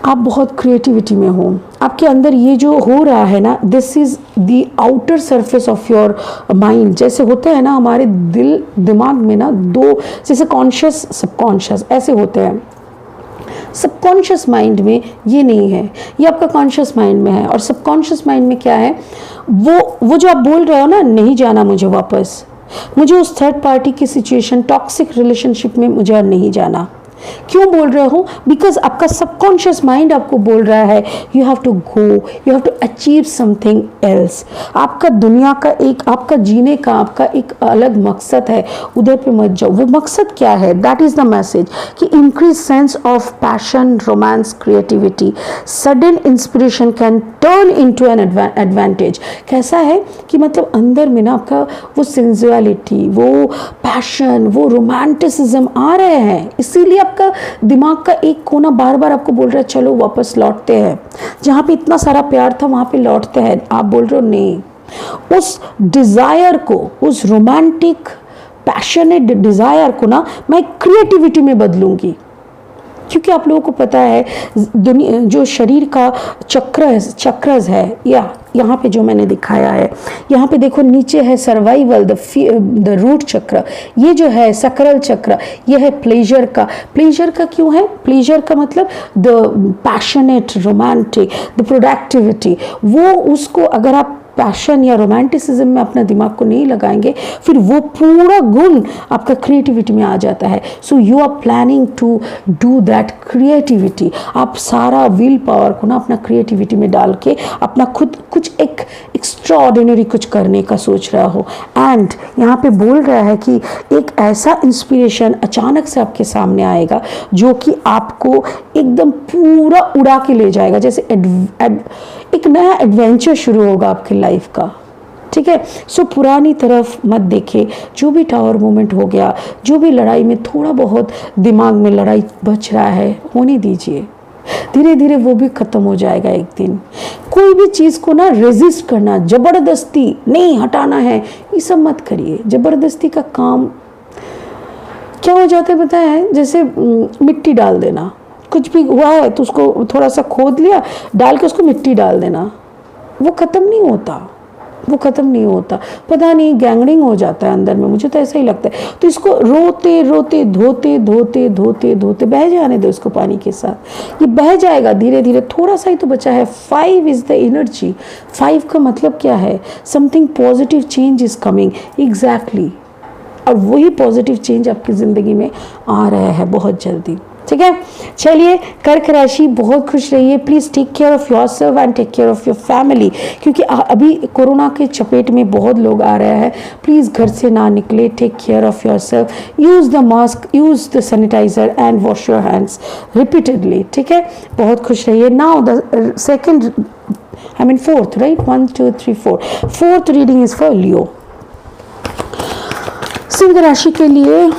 आप बहुत क्रिएटिविटी में हो, आपके अंदर ये जो हो रहा है ना, this is the outer surface of your mind. जैसे होते हैं ना हमारे दिमाग में ना दो, जैसे कॉन्शियस सबकॉन्शियस ऐसे होते हैं। सबकॉन्शियस माइंड में ये नहीं है, ये आपका कॉन्शियस माइंड में है। और सबकॉन्शियस माइंड में क्या है, वो जो आप बोल रहे हो ना, नहीं जाना मुझे वापस, मुझे उस थर्ड पार्टी की सिचुएशन, टॉक्सिक रिलेशनशिप में मुझे नहीं जाना। क्यों बोल रहे हो? बिकॉज आपका सबकॉन्शियस माइंड आपको बोल रहा है you have to go, you have to achieve something else. आपका दुनिया का एक, आपका जीने का आपका एक अलग मकसद है, उधर पे मत जाओ। वो मकसद क्या है? दैट इज द मैसेज कि increase sense of passion, romance, creativity, sudden inspiration can turn into an advantage. कैसा है कि मतलब अंदर में ना आपका वो सेंजुअलिटी, वो पैशन, वो रोमांटिसिज्म आ रहे हैं, इसीलिए आपका दिमाग का एक कोना बार बार आपको बोल रहा है चलो वापस लौटते हैं, जहाँ पे इतना सारा प्यार था वहाँ पे लौटते हैं। आप बोल रहे हो नहीं, उस डिज़ायर को, उस रोमांटिक पैशनेट डिज़ायर को ना मैं क्रिएटिविटी में बदलूंगी। क्योंकि आप लोगों को पता है दुनिया जो शरीर का चक्रस है, या यहाँ पे जो मैंने दिखाया है, यहाँ पे देखो नीचे है सर्वाइवल, द रूट चक्र, ये जो है सकरल चक्र, ये है प्लेजर का। प्लेजर का क्यों है? प्लेजर का मतलब the passionate, romantic, the productivity. वो उसको अगर आप पैशन या रोमांटिसिज्म में अपना दिमाग को नहीं लगाएंगे, फिर वो पूरा गुण आपका क्रिएटिविटी में आ जाता है। So you are planning to do that creativity. आप सारा विल पावर को ना अपना क्रिएटिविटी में डाल के अपना खुद कुछ एक एक्स्ट्राऑर्डिनरी कुछ करने का सोच रहा हो। एंड यहाँ पे बोल रहा है कि एक ऐसा इंस्पिरेशन अचानक से आपके सामने आएगा जो कि आपको एकदम पूरा उड़ा के ले जाएगा, जैसे एक नया एडवेंचर शुरू होगा आपकी लाइफ का। ठीक है, सो पुरानी तरफ मत देखे। जो भी टावर मोमेंट हो गया, जो भी लड़ाई में थोड़ा बहुत दिमाग में लड़ाई बच रहा है, होने दीजिए। धीरे धीरे वो भी खत्म हो जाएगा एक दिन। कोई भी चीज़ को ना रेजिस्ट करना, जबरदस्ती नहीं हटाना है, ये सब मत करिए। जबरदस्ती का काम क्या हो जाता है पता है? जैसे मिट्टी डाल देना, कुछ भी हुआ है तो उसको थोड़ा सा खोद लिया, डाल के उसको मिट्टी डाल देना, वो ख़त्म नहीं होता, वो ख़त्म नहीं होता। पता नहीं गैंगरिंग हो जाता है अंदर में, मुझे तो ऐसा ही लगता है। तो इसको रोते रोते धोते धोते धोते धोते बह जाने दो इसको पानी के साथ, ये बह जाएगा धीरे धीरे। थोड़ा सा ही तो बचा है। 5 इज़ द एनर्जी। 5 का मतलब क्या है? Something positive change is coming. Exactly, और वही पॉजिटिव चेंज आपकी ज़िंदगी में आ रहा है बहुत जल्दी। ठीक है, चलिए कर्क राशि बहुत खुश रहिए। Please take care of your self and take care of your family, क्योंकि अभी कोरोना के चपेट में बहुत लोग आ रहे हैं। प्लीज़ घर से ना निकले। Take care of your self, use the mask, use the sanitiser and wash your hands repeatedly. ठीक है, बहुत खुश रहिए। Now the second, I mean fourth, right, 1 2 3 4, fourth reading is for Leo. सिंह राशि के लिए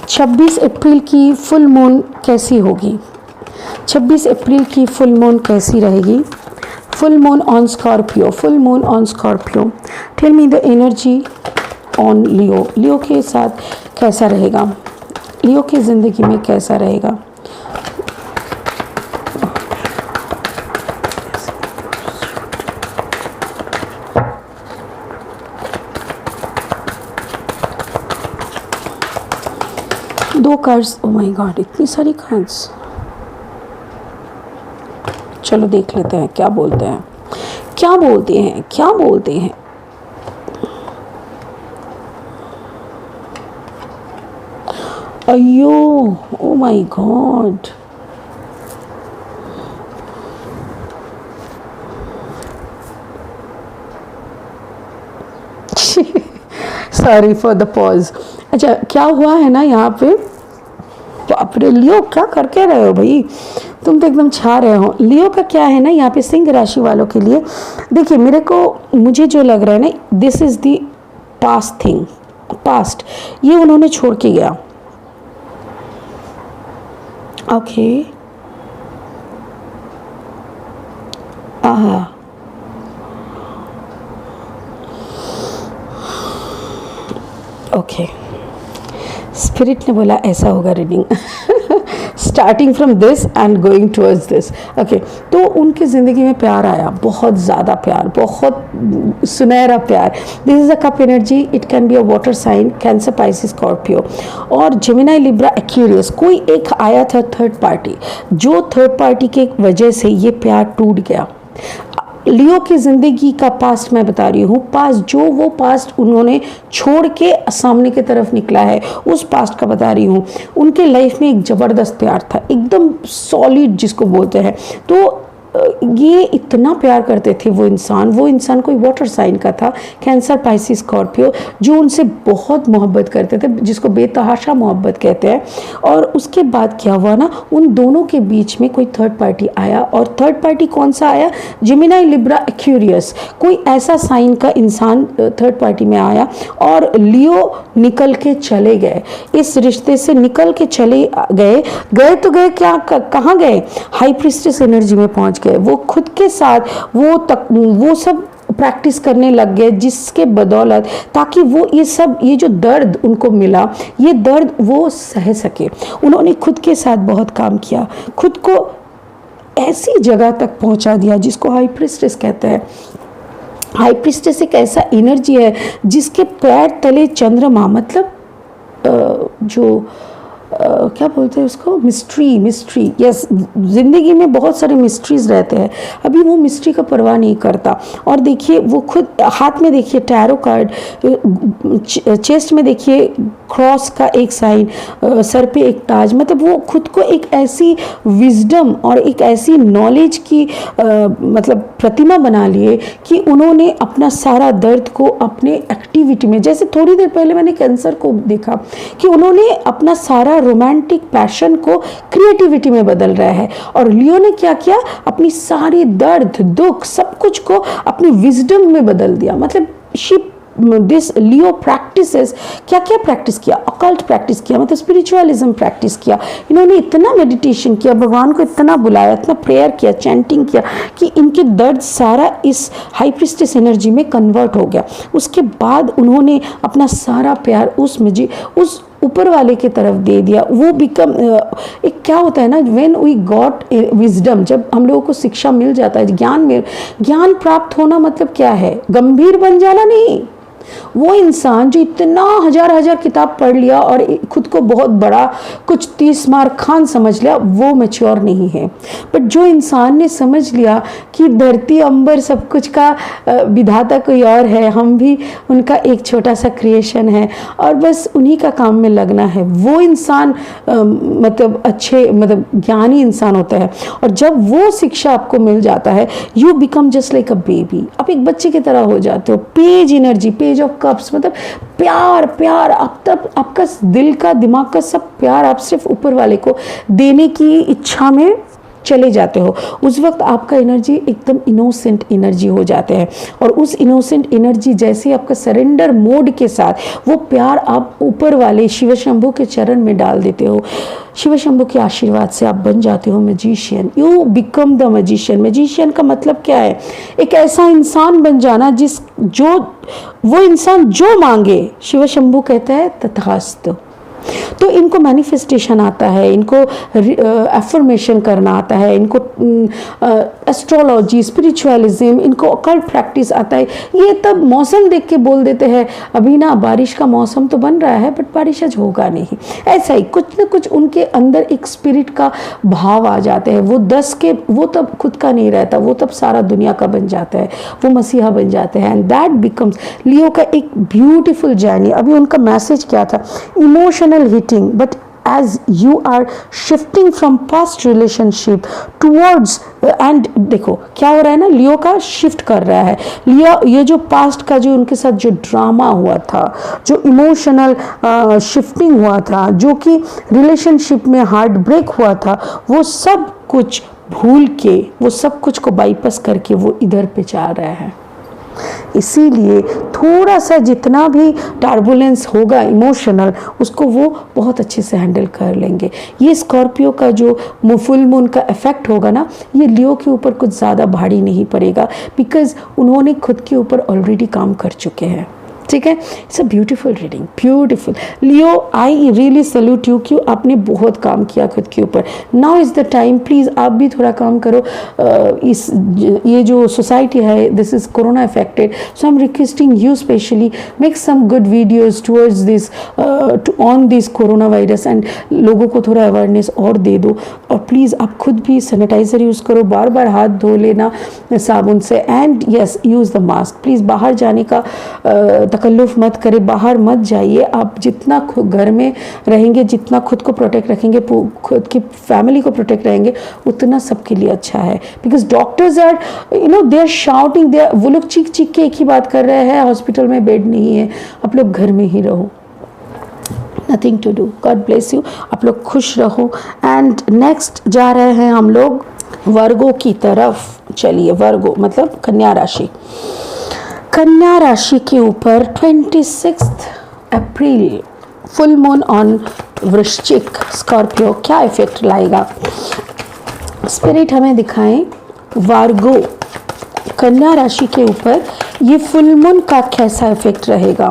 26 अप्रैल की फुल मून कैसी होगी? 26 अप्रैल की फुल मून कैसी रहेगी? Full moon on Scorpio, full moon on Scorpio. Tell me the energy on Leo. Leo के साथ कैसा रहेगा? लियो की ज़िंदगी में कैसा रहेगा? दो कार्ड्स, ओ माय गॉड, इतनी सारी कार्ड्स। चलो देख लेते हैं क्या बोलते हैं, क्या बोलते हैं, क्या बोलते हैं। अयो, oh my God, sorry for the pause. अच्छा, क्या हुआ है ना यहाँ पे, बाप रे लियो क्या करके रहे हो भाई, तुम तो एकदम छा रहे हो। लियो का क्या है ना यहाँ पे सिंह राशि वालों के लिए, देखिए मुझे जो लग रहा है ना, this is the past thing, past, ये उन्होंने छोड़ के गया। ओके, आहा, ओके, स्पिरिट ने बोला ऐसा होगा reading, starting from this and going towards this. Okay, तो उनकी ज़िंदगी में प्यार आया, बहुत ज़्यादा प्यार, बहुत सुनहरा प्यार। This is a cup energy, it can be a water sign, cancer, Pisces, Scorpio और जेमिनी, लिब्रा, एक्वेरियस। कोई एक आया था थर्ड पार्टी, जो थर्ड पार्टी के वजह से ये प्यार टूट गया। लियो की ज़िंदगी का पास्ट मैं बता रही हूँ, पास्ट जो वो पास्ट उन्होंने छोड़ के सामने की तरफ निकला है, उस पास्ट का बता रही हूँ। उनके लाइफ में एक ज़बरदस्त प्यार था, एकदम सॉलिड जिसको बोलते हैं। तो ये इतना प्यार करते थे वो इंसान कोई वाटर साइन का था, कैंसर, पाइसिस, स्कॉर्पियो, जो उनसे बहुत मोहब्बत करते थे, जिसको बेतहाशा मोहब्बत कहते हैं। और उसके बाद क्या हुआ ना, उन दोनों के बीच में कोई थर्ड पार्टी आया, और थर्ड पार्टी कौन सा आया? जेमिनी, लिब्रा, एक्वेरियस, कोई ऐसा साइन का इंसान थर्ड पार्टी में आया, और लियो निकल के चले गए, इस रिश्ते से निकल के चले गए तो गए क्या, कहाँ गए? हाई प्रीस्टेस एनर्जी में पहुंच गए। वो खुद के साथ वो सब प्रैक्टिस करने लग गए, जिसके बदौलत ताकि वो ये जो दर्द उनको मिला, ये दर्द वो सह सके। उन्होंने खुद के साथ बहुत काम किया, खुद को ऐसी जगह तक पहुंचा दिया जिसको हाई प्रीस्टेस कहते हैं। हाई प्रीस्टेस एक ऐसा एनर्जी है जिसके पैर तले चंद्रमा, मतलब क्या बोलते हैं उसको, मिस्ट्री। यस, जिंदगी में बहुत सारे मिस्ट्रीज रहते हैं, अभी वो मिस्ट्री का परवाह नहीं करता। और देखिए वो खुद हाथ में देखिए टैरो कार्ड, चेस्ट में देखिए क्रॉस का एक साइन, सर पे एक ताज, मतलब वो खुद को एक ऐसी विजडम और एक ऐसी नॉलेज की मतलब प्रतिमा बना लिए कि उन्होंने अपना सारा दर्द को अपने एक्टिविटी में, जैसे थोड़ी देर पहले मैंने कैंसर को देखा कि उन्होंने अपना सारा रोमांटिक पैशन को क्रिएटिविटी में बदल रहा है। और लियो ने क्या किया, अपनी सारी दर्द दुख सब कुछ को अपनी विजडम में बदल दिया। मतलब दिस लियो प्रैक्टिसेस, क्या क्या प्रैक्टिस किया, अकल्ट प्रैक्टिस किया, मतलब स्पिरिचुअलिज्म प्रैक्टिस किया। इन्होंने इतना मेडिटेशन किया, भगवान को इतना बुलाया, इतना प्रेयर किया, चैंटिंग किया कि इनके दर्द सारा इस हाई प्रीस्टेस एनर्जी में कन्वर्ट हो गया। उसके बाद उन्होंने अपना सारा प्यार उस ऊपर वाले की तरफ दे दिया। वो बिकम एक क्या होता है ना, व्हेन वी गॉट विजडम, जब हम लोगों को शिक्षा मिल जाता है, ज्ञान प्राप्त होना मतलब क्या है, गंभीर बन जाना नहीं। वो इंसान जो इतना हजार किताब पढ़ लिया और खुद को बहुत बड़ा कुछ 30 मार खान समझ लिया, वो मैच्योर नहीं है। बट जो इंसान ने समझ लिया कि धरती अंबर सब कुछ का विधाता कोई और है, हम भी उनका एक छोटा सा क्रिएशन है और बस उन्हीं का काम में लगना है, वो इंसान मतलब ज्ञानी इंसान होता है। और जब वो शिक्षा आपको मिल जाता है, you become just like a baby, आप एक बच्चे की तरह हो जाते हो। Page energy, page of cups, मतलब प्यार आप तब आपका दिल का दिमाग का सब प्यार आप सिर्फ ऊपर वाले को देने की इच्छा में चले जाते हो। उस वक्त आपका एनर्जी एकदम इनोसेंट एनर्जी हो जाते हैं और उस इनोसेंट एनर्जी जैसे आपका सरेंडर मोड के साथ वो प्यार आप ऊपर वाले शिव शंभू के चरण में डाल देते हो। शिव शंभू के आशीर्वाद से आप बन जाते हो magician. You become the magician. Magician का मतलब क्या है, एक ऐसा इंसान बन जाना वो इंसान जो मांगे, शिव शंभू कहता है तथास्तु। तो इनको मैनिफेस्टेशन आता है, इनको एफर्मेशन करना आता है, इनको एस्ट्रोलॉजी, स्पिरिचुअलिज्म, इनको ऑकल्ट प्रैक्टिस आता है। ये तब मौसम देख के बोल देते हैं अभी ना बारिश का मौसम तो बन रहा है बट बारिश आज होगा नहीं। ऐसा ही कुछ न कुछ उनके अंदर एक स्पिरिट का भाव आ जाते हैं। वो तब खुद का नहीं रहता, वो तब सारा दुनिया का बन जाता है, वो मसीहा बन जाते हैं। एंड दैट बिकम्स लियो का एक ब्यूटीफुल जर्नी। अभी उनका मैसेज क्या था, emotional hitting, but as you are shifting from past relationship towards and देखो क्या हो रहा है ना, लियो का शिफ्ट कर रहा है। लियो ये जो पास्ट का जो उनके साथ जो ड्रामा हुआ था, जो इमोशनल शिफ्टिंग हुआ था, जो कि रिलेशनशिप में हार्ट ब्रेक हुआ था, वो सब कुछ भूल के, वो सब कुछ को बाईपास करके वो इधर पे जा रहा है। इसीलिए थोड़ा सा जितना भी टर्बुलेंस होगा इमोशनल, उसको वो बहुत अच्छे से हैंडल कर लेंगे। ये स्कॉर्पियो का जो फुल मून का इफेक्ट होगा ना, ये लियो के ऊपर कुछ ज़्यादा भारी नहीं पड़ेगा, बिकॉज उन्होंने खुद के ऊपर ऑलरेडी काम कर चुके हैं। ठीक है, it's a beautiful reading, beautiful. Leo I really salute you, क्यों आपने बहुत काम किया खुद के ऊपर। Now is the time, please आप भी थोड़ा काम करो। ये जो सोसाइटी है, this is corona affected, so I am requesting you specially make some good videos towards this on this corona virus and लोगों को थोड़ा अवेयरनेस और दे दो। और प्लीज़ आप खुद भी सैनिटाइज़र यूज़ करो, बार बार हाथ धो लेना साबुन से, and yes use the mask. Please बाहर जाने का तकल्लुफ़ मत करें, बाहर मत जाइए। आप जितना घर में रहेंगे, जितना खुद को प्रोटेक्ट रखेंगे, खुद की फैमिली को प्रोटेक्ट रहेंगे, उतना सबके लिए अच्छा है। Because doctors are they are shouting, वो लोग चीख चीख के एक ही बात कर रहे हैं, हॉस्पिटल में बेड नहीं है, आप लोग घर में ही रहो, nothing to do. God bless you, आप लोग खुश रहो। एंड नेक्स्ट जा रहे हैं हम लोग वर्गो की तरफ। चलिए, वर्गो मतलब कन्या राशि। कन्या राशि के ऊपर 26 अप्रैल फुल मून ऑन वृश्चिक स्कॉर्पियो क्या इफेक्ट लाएगा। स्पिरिट हमें दिखाएं वर्गो कन्या राशि के ऊपर ये फुल मून का कैसा इफेक्ट रहेगा,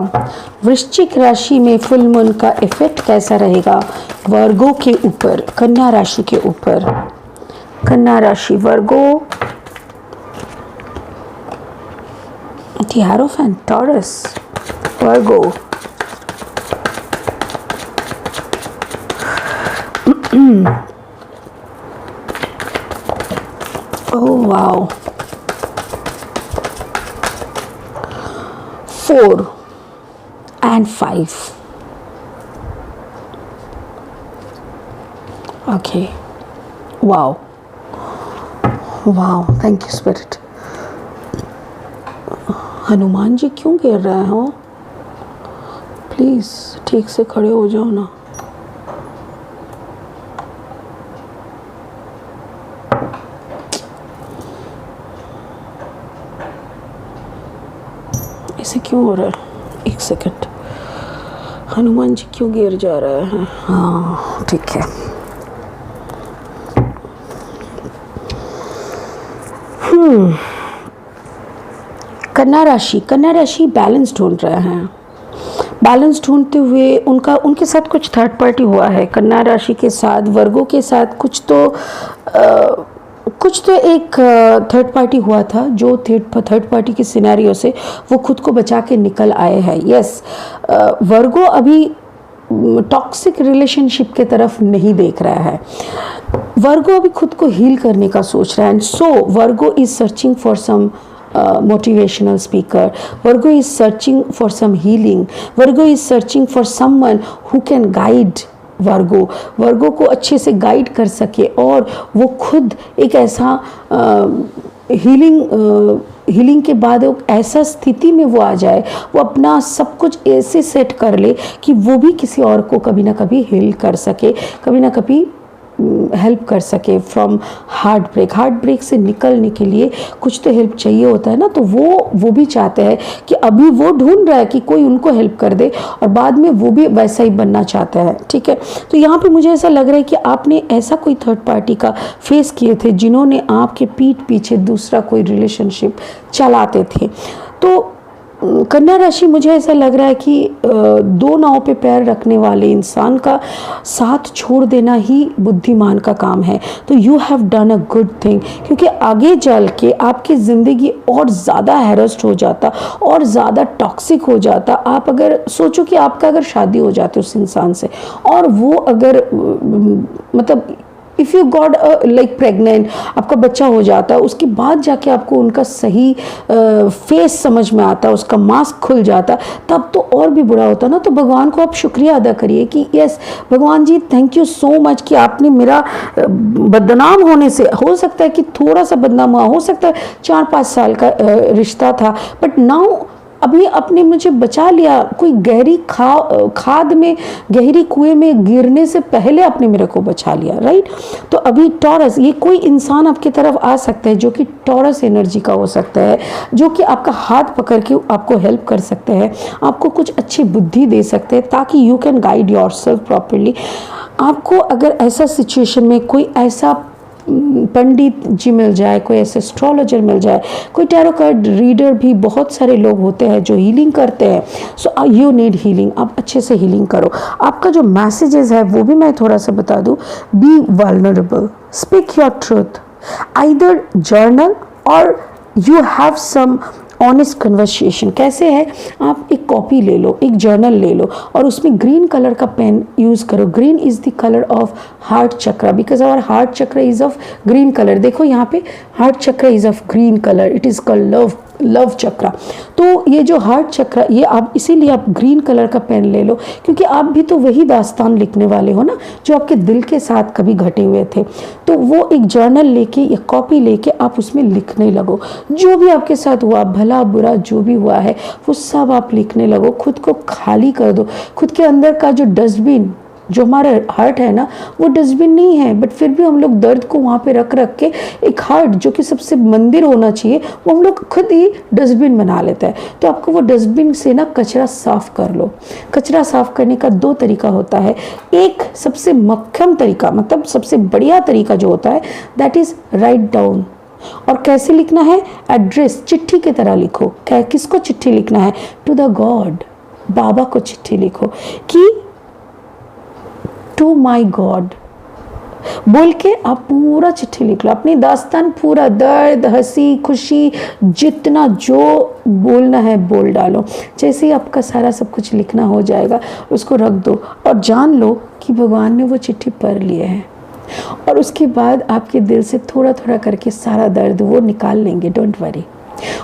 वृश्चिक राशि में फुल मून का इफेक्ट कैसा रहेगा वर्गो के ऊपर, कन्या राशि के ऊपर, कन्या राशि वर्गो, the Hierophant, Taurus, Virgo. Oh wow. 4 and 5. Okay. Wow. Wow. Thank you, Spirit. Hanuman ji क्यों गिर रहे हो? प्लीज़ ठीक से खड़े हो जाओ ना। ऐसे क्यों हो रहा है? एक सेकंड, हनुमान जी क्यों गिर जा रहे हैं? हाँ ठीक है। कन्या राशि बैलेंस ढूंढ रहे हैं, बैलेंस ढूंढते हुए उनके साथ कुछ थर्ड पार्टी हुआ है। कन्या राशि के साथ वर्गों के साथ कुछ तो एक थर्ड पार्टी हुआ था, जो थर्ड पार्टी के सिनेरियो से वो खुद को बचा के निकल आए हैं। यस, वर्गो अभी टॉक्सिक रिलेशनशिप के तरफ नहीं देख रहा है, वर्गो अभी खुद को हील करने का सोच रहा है। And so Virgo is searching for some motivational speaker. Virgo is searching for some healing. Virgo is searching for someone who can guide वर्गो को अच्छे से गाइड कर सके और वो खुद एक ऐसा हीलिंग के बाद एक ऐसा स्थिति में वो आ जाए, वो अपना सब कुछ ऐसे सेट कर ले कि वो भी किसी और को कभी ना कभी हील कर सके, कभी ना कभी हेल्प कर सके फ्रॉम हार्ट ब्रेक से निकलने के लिए कुछ तो हेल्प चाहिए होता है ना। तो वो भी चाहते हैं कि अभी वो ढूंढ रहा है कि कोई उनको हेल्प कर दे और बाद में वो भी वैसा ही बनना चाहता है। ठीक है, तो यहाँ पे मुझे ऐसा लग रहा है कि आपने ऐसा कोई थर्ड पार्टी का फेस किए थे जिन्होंने आपके पीठ पीछे दूसरा कोई रिलेशनशिप चलाते थे। तो कन्या राशि, मुझे ऐसा लग रहा है कि दो नाव पे पैर रखने वाले इंसान का साथ छोड़ देना ही बुद्धिमान का काम है। तो you have done a good thing, क्योंकि आगे चल के आपकी ज़िंदगी और ज़्यादा हैरेस्ड हो जाता और ज़्यादा टॉक्सिक हो जाता। आप अगर सोचो कि आपका अगर शादी हो जाती उस इंसान से और वो अगर मतलब if you got like pregnant, आपका बच्चा हो जाता है, उसके बाद जाके आपको उनका सही फेस समझ में आता, उसका मास्क खुल जाता, तब तो और भी बुरा होता ना। तो भगवान को आप शुक्रिया अदा करिए कि यस भगवान जी, थैंक यू सो मच कि आपने मेरा बदनाम होने से, हो सकता है कि थोड़ा सा बदनाम हुआ, हो सकता है 4-5 साल का रिश्ता था, बट नाउ अभी आपने मुझे बचा लिया। कोई गहरी खाद में, गहरी कुएं में गिरने से पहले आपने मेरे को बचा लिया, राइट। तो अभी टॉरस, ये कोई इंसान आपकी तरफ आ सकता है जो कि टॉरस एनर्जी का हो सकता है, जो कि आपका हाथ पकड़ के आपको हेल्प कर सकते हैं, आपको कुछ अच्छी बुद्धि दे सकते हैं ताकि you can guide yourself properly. आपको अगर ऐसा सिचुएशन में कोई ऐसा पंडित जी मिल जाए, कोई ऐसे एस्ट्रोलॉजर मिल जाए, कोई टैरो कार्ड रीडर, भी बहुत सारे लोग होते हैं जो हीलिंग करते हैं। सो यू नीड हीलिंग, आप अच्छे से हीलिंग करो। आपका जो मैसेजेस है वो भी मैं थोड़ा सा बता दूं। Be vulnerable, speak your truth, either journal और you have some honest conversation. कैसे है, आप एक कॉपी ले लो, एक जर्नल ले लो और उसमें ग्रीन कलर का पेन यूज़ करो। Green is the colour of heart चक्र, बिकॉज आवर हार्ट चक्र इज़ ऑफ ग्रीन कलर। देखो यहाँ पे हार्ट चक्र is of green colour, it is called love चक्र। तो ये जो हार्ट चक्र, ये आप इसीलिए आप ग्रीन कलर का पेन ले लो, क्योंकि आप भी तो वही दास्तान लिखने वाले हो ना जो आपके दिल के साथ कभी घटे हुए थे। तो वो एक जर्नल लेके या कॉपी लेके आप उसमें लिखने लगो, जो भी आपके साथ हुआ, भला बुरा जो भी हुआ है वो सब आप लिखने लगो। खुद को खाली कर दो। खुद के अंदर का जो डस्टबिन, जो हमारा हार्ट है ना, वो डस्टबिन नहीं है, बट फिर भी हम लोग दर्द को वहाँ पे रख के एक हार्ट जो कि सबसे मंदिर होना चाहिए, वो हम लोग खुद ही डस्टबिन बना लेता है। तो आपको वो डस्टबिन से ना कचरा साफ कर लो। कचरा साफ करने का 2 तरीका होता है। एक सबसे मक्खम तरीका, मतलब सबसे बढ़िया तरीका जो होता है, दैट इज़ राइट डाउन और कैसे लिखना है? एड्रेस, चिट्ठी की तरह लिखो। किसको चिट्ठी लिखना है? टू द गॉड, बाबा को चिट्ठी लिखो कि टू माई गॉड बोल के आप पूरा चिट्ठी लिख लो, अपनी दास्तान पूरा, दर्द, हंसी, खुशी, जितना जो बोलना है बोल डालो। जैसे ही आपका सारा सब कुछ लिखना हो जाएगा, उसको रख दो और जान लो कि भगवान ने वो चिट्ठी पढ़ लिए है, और उसके बाद आपके दिल से थोड़ा थोड़ा करके सारा दर्द वो निकाल लेंगे। Don't worry.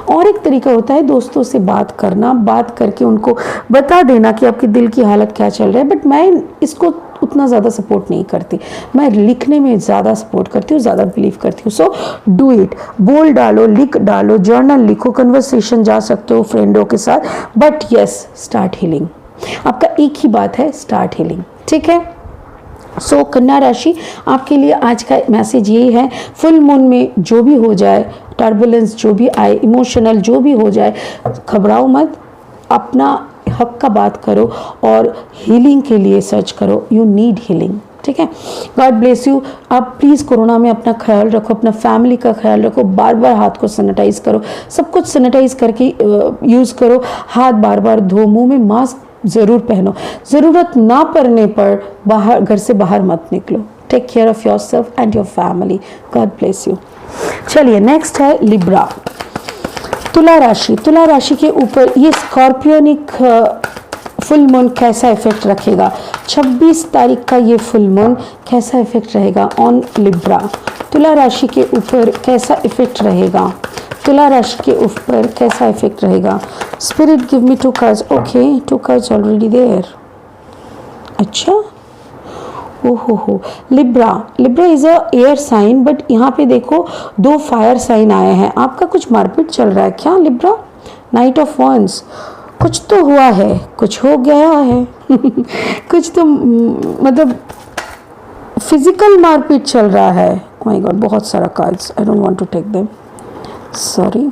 और एक तरीका होता है दोस्तों से बात करना, बात करके उनको बता देना कि आपके दिल की हालत क्या चल रहा है। बट मैं इसको उतना ज़्यादा सपोर्ट नहीं करती, मैं लिखने में ज़्यादा सपोर्ट करती हूँ, ज़्यादा बिलीव करती हूँ। सो डू इट, बोल डालो, लिख डालो, जर्नल लिखो, कन्वर्सेशन जा सकते हो फ्रेंडों के साथ, बट यस, स्टार्ट हीलिंग। आपका एक ही बात है, स्टार्ट हीलिंग। ठीक है। सो कन्या राशि, आपके लिए आज का मैसेज यही है, फुल मून में जो भी हो जाए, टर्बुलेंस जो भी आए, इमोशनल जो भी हो जाए, घबराओ मत, अपना हक का बात करो और हीलिंग के लिए सर्च करो। You need healing. ठीक है। God bless you. आप प्लीज़ कोरोना में अपना ख्याल रखो, अपना फैमिली का ख्याल रखो, बार बार हाथ को सैनिटाइज करो, सब कुछ सैनिटाइज करके यूज़ करो, हाथ बार बार धो, मुंह में मास्क ज़रूर पहनो, ज़रूरत ना पड़ने पर बाहर, घर से बाहर मत निकलो। Take care of your self and your family. God bless you. चलिए नेक्स्ट है लिब्रा, तुला राशि। तुला राशि के ऊपर ये स्कॉर्पियोनिक फुल मून कैसा इफेक्ट रखेगा? 26 तारीख का ये फुल मून कैसा इफेक्ट रहेगा ऑन लिब्रा? तुला राशि के ऊपर कैसा इफेक्ट रहेगा? तुला राशि के ऊपर कैसा इफेक्ट रहेगा? Spirit give me 2 cards. Okay, 2 cards already there. अच्छा, ओहो, Libra. Libra is a air sign, but यहाँ पे देखो 2 फायर साइन आए हैं। आपका कुछ मारपीट चल रहा है क्या लिब्रा? नाइट ऑफ वॉन्ड्स, कुछ तो हुआ है, कुछ हो गया है कुछ तो मतलब फिजिकल मारपीट चल रहा है। माय गॉड, बहुत सारा cards, I don't want to take them, sorry.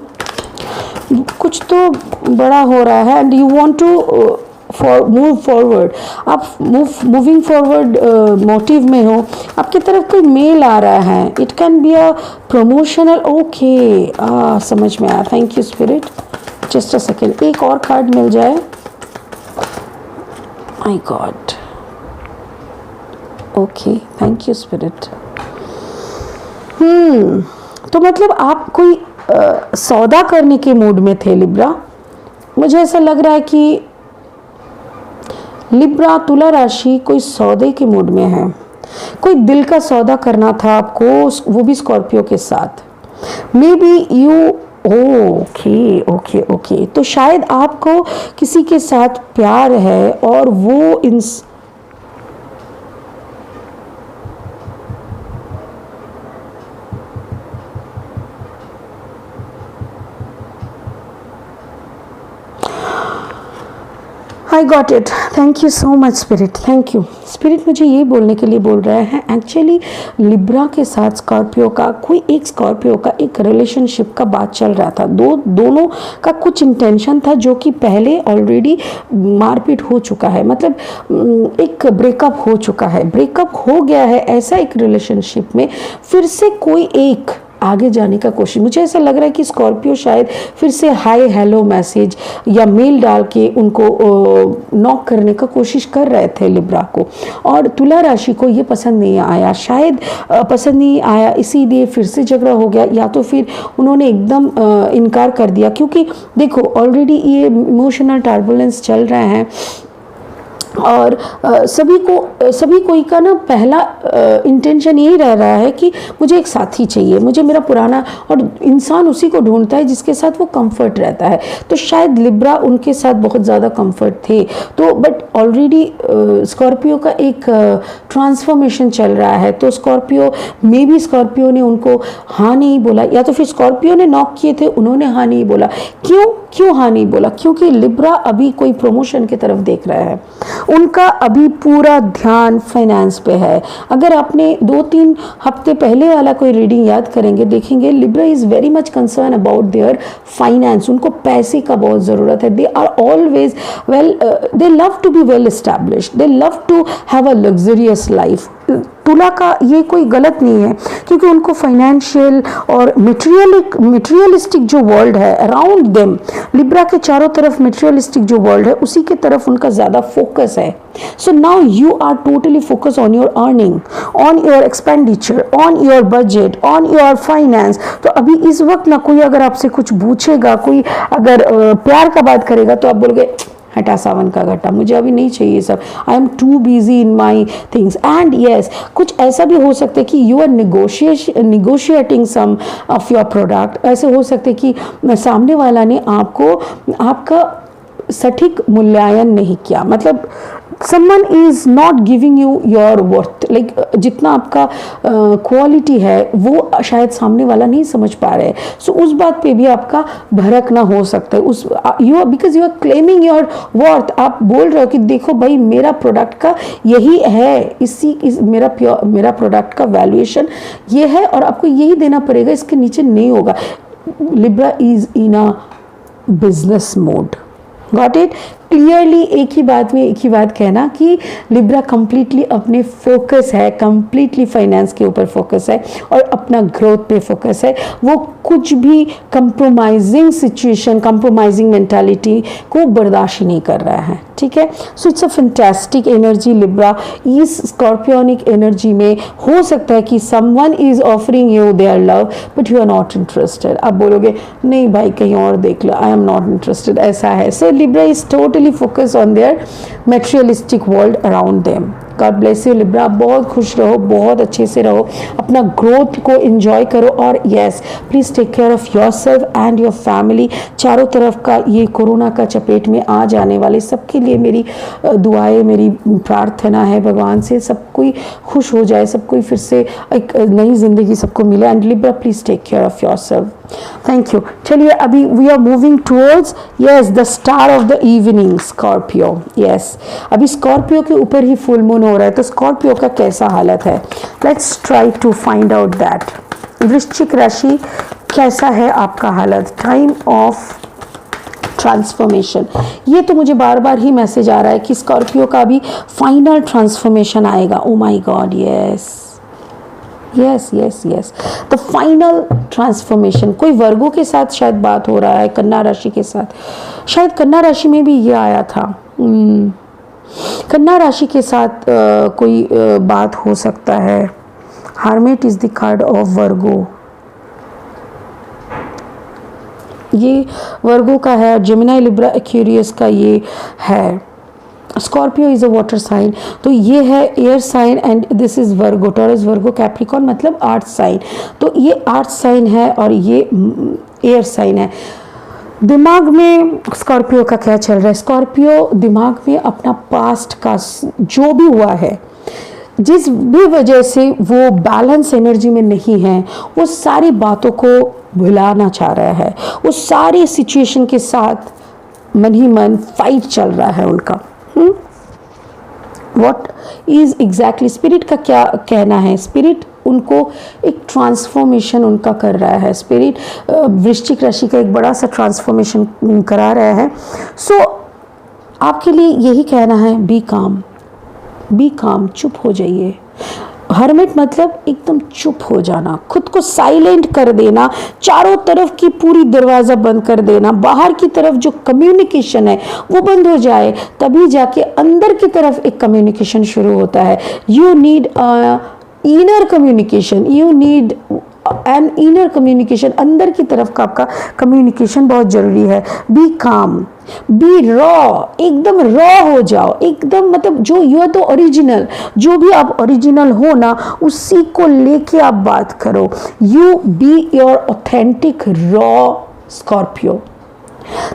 कुछ तो बड़ा हो रहा है and you want to move forward. आप मूविंग फॉरवर्ड मोटिव में हो, आपकी तरफ कोई मेल आ रहा है। It can be a promotional. Okay, समझ में आया। Thank you spirit. Just a second, एक और कार्ड मिल जाए। My God, okay, thank you spirit. तो मतलब आप कोई सौदा करने के मूड में थे लिब्रा। मुझे ऐसा लग रहा है कि लिब्रा, तुला राशि कोई सौदे के मूड में है, कोई दिल का सौदा करना था आपको, वो भी स्कॉर्पियो के साथ। मे बी यू, ओके, तो शायद आपको किसी के साथ प्यार है और वो आई got it. Thank you so much spirit, thank you. Spirit मुझे ये बोलने के लिए बोल रहे हैं, एक्चुअली लिब्रा के साथ स्कॉर्पियो का, कोई एक स्कॉर्पियो का एक रिलेशनशिप का बात चल रहा था। दोनों का कुछ इंटेंशन था जो कि पहले ऑलरेडी मारपीट हो चुका है, मतलब एक ब्रेकअप हो चुका है, ब्रेकअप हो गया है। ऐसा एक रिलेशनशिप में फिर से कोई एक आगे जाने का कोशिश, मुझे ऐसा लग रहा है कि स्कॉर्पियो शायद फिर से हाय हेलो मैसेज या मेल डाल के उनको नॉक करने का कोशिश कर रहे थे लिब्रा को, और तुला राशि को ये पसंद नहीं आया, शायद पसंद नहीं आया, इसीलिए फिर से झगड़ा हो गया, या तो फिर उन्होंने एकदम इनकार कर दिया। क्योंकि देखो ऑलरेडी ये इमोशनल टर्बुलेंस चल रहे हैं और सभी कोई का ना पहला इंटेंशन यही रह रहा है कि मुझे एक साथी चाहिए, मुझे मेरा पुराना, और इंसान उसी को ढूंढता है जिसके साथ वो कंफर्ट रहता है। तो शायद लिब्रा उनके साथ बहुत ज़्यादा कंफर्ट थे, तो बट ऑलरेडी स्कॉर्पियो का एक ट्रांसफॉर्मेशन चल रहा है। तो स्कॉर्पियो ने उनको हाँ नहीं बोला, या तो फिर स्कॉर्पियो ने नॉक किए थे, उन्होंने हाँ नहीं बोला। क्यों हाँ नहीं बोला? क्योंकि लिब्रा अभी कोई प्रमोशन की तरफ देख रहा है, उनका अभी पूरा ध्यान फाइनेंस पे है। अगर आपने 2-3 हफ्ते पहले वाला कोई रीडिंग याद करेंगे, देखेंगे Libra is very much concern about their finance. उनको पैसे का बहुत ज़रूरत है। They are always they love to be well established, they love to have a luxurious life. तुला का ये कोई गलत नहीं है, क्योंकि उनको फाइनेंशियल और मटेरियलिस्टिक जो वर्ल्ड है अराउंड देम, लिब्रा के चारों तरफ मटेरियलिस्टिक जो वर्ल्ड है उसी की तरफ उनका ज़्यादा फोकस है. So now you are totally focus on your earning, on your expenditure, on your budget, on your finance. तो अभी इस वक्त ना कोई अगर आपसे कुछ पूछेगा, कोई अगर प्यार का बात करेगा तो आप बोलोगे हटा सावन का घटा, मुझे अभी नहीं चाहिए सब, I am too busy in my things. And yes, कुछ ऐसा भी हो सकता है कि you are negotiating some of your product. ऐसे हो सकते कि सामने वाला ने आपको आपका सटीक मूल्यांकन नहीं किया, मतलब someone is not giving you your worth, like जितना आपका क्वालिटी है वो शायद सामने वाला नहीं समझ पा रहे. सो उस बात पे भी आपका भड़कना हो सकता है. उस because you are claiming your worth, आप बोल रहे हो कि देखो भाई मेरा प्रोडक्ट का यही है, मेरा प्रोडक्ट का वैल्यूएशन ये है और आपको यही देना पड़ेगा, इसके नीचे नहीं होगा. Libra is in a business mode. Got it? Clearly एक ही बात कहना कि लिब्रा कंप्लीटली अपने फोकस है, कंप्लीटली फाइनेंस के ऊपर फोकस है और अपना ग्रोथ पे फोकस है. वो कुछ भी कंप्रोमाइजिंग सिचुएशन, कंप्रोमाइजिंग मेंटालिटी को बर्दाश्त नहीं कर रहा है. ठीक है. So it's a fantastic energy. Libra इस स्कॉर्पियोनिक एनर्जी में हो सकता है कि someone is offering you their love but you are not interested. आप बोलोगे नहीं भाई कहीं और देख लो, आई एम नॉट इंटरेस्टेड, ऐसा है. So Libra is totally focus on their materialistic world around them. God bless you Libra. बहुत खुश रहो, बहुत अच्छे से रहो, अपना ग्रोथ को एंजॉय करो और yes please take care of your self and your family. चारों तरफ का ये कोरोना का चपेट में आ जाने वाले सबके लिए मेरी दुआएं, मेरी प्रार्थना है भगवान से सब कोई खुश हो जाए, सब कोई फिर से एक नई जिंदगी सबको मिले. And Libra please take care of your self. Thank you. चलिए अभी we are moving towards yes the star of the evening Scorpio. Yes, अभी स्कॉर्पियो के ऊपर ही फुल मून हो रहा है, तो स्कॉर्पियो का कैसा हालत है, let's try to find out that. वृश्चिक राशि कैसा है आपका हालत? Time of transformation. ये तो मुझे बार बार ही मैसेज आ रहा है कि स्कॉर्पियो का भी फाइनल ट्रांसफॉर्मेशन आएगा. Oh my God, yes yes yes yes, the final transformation. कोई वर्गों के साथ शायद बात हो रहा है, कन्या राशि के साथ. शायद कन्या राशि में भी ये आया था. कन्या राशि के साथ कोई बात हो सकता है. हार्मेट इज द कार्ड ऑफ वर्गो. ये वर्गो का है. जेमिनी, लिब्रा, एक्वेरियस का ये है. Scorpio is a water sign, तो ये है air sign and this is Virgo. Taurus, Virgo, Capricorn मतलब अर्थ साइन. तो ये अर्थ साइन है और ये एयर साइन है. दिमाग में स्कॉर्पियो का क्या चल रहा है? स्कॉर्पियो दिमाग में अपना पास्ट का जो भी हुआ है, जिस भी वजह से वो बैलेंस एनर्जी में नहीं है, वो सारी बातों को भुलाना चाह रहा है. वो सारी सिचुएशन के साथ मन ही मन फाइट चल रहा है उनका. What is exactly स्पिरिट का क्या कहना है? स्पिरिट उनको एक ट्रांसफॉर्मेशन उनका कर रहा है. स्पिरिट वृश्चिक राशि का एक बड़ा सा ट्रांसफॉर्मेशन करा रहा है. सो आपके लिए यही कहना है, बी काम, चुप हो जाइए. हर्मिट मतलब एकदम चुप हो जाना, खुद को साइलेंट कर देना, चारों तरफ की पूरी दरवाज़ा बंद कर देना, बाहर की तरफ जो कम्युनिकेशन है वो बंद हो जाए, तभी जाके अंदर की तरफ एक कम्युनिकेशन शुरू होता है. You need inner communication, you need an inner communication. अंदर की तरफ का आपका कम्युनिकेशन बहुत ज़रूरी है. बी काम, बी रॉ, एकदम रॉ हो जाओ, एकदम मतलब जो यू आर तो ओरिजिनल, जो भी आप ओरिजिनल हो ना उसी को लेके आप बात करो. You be your authentic raw Scorpio.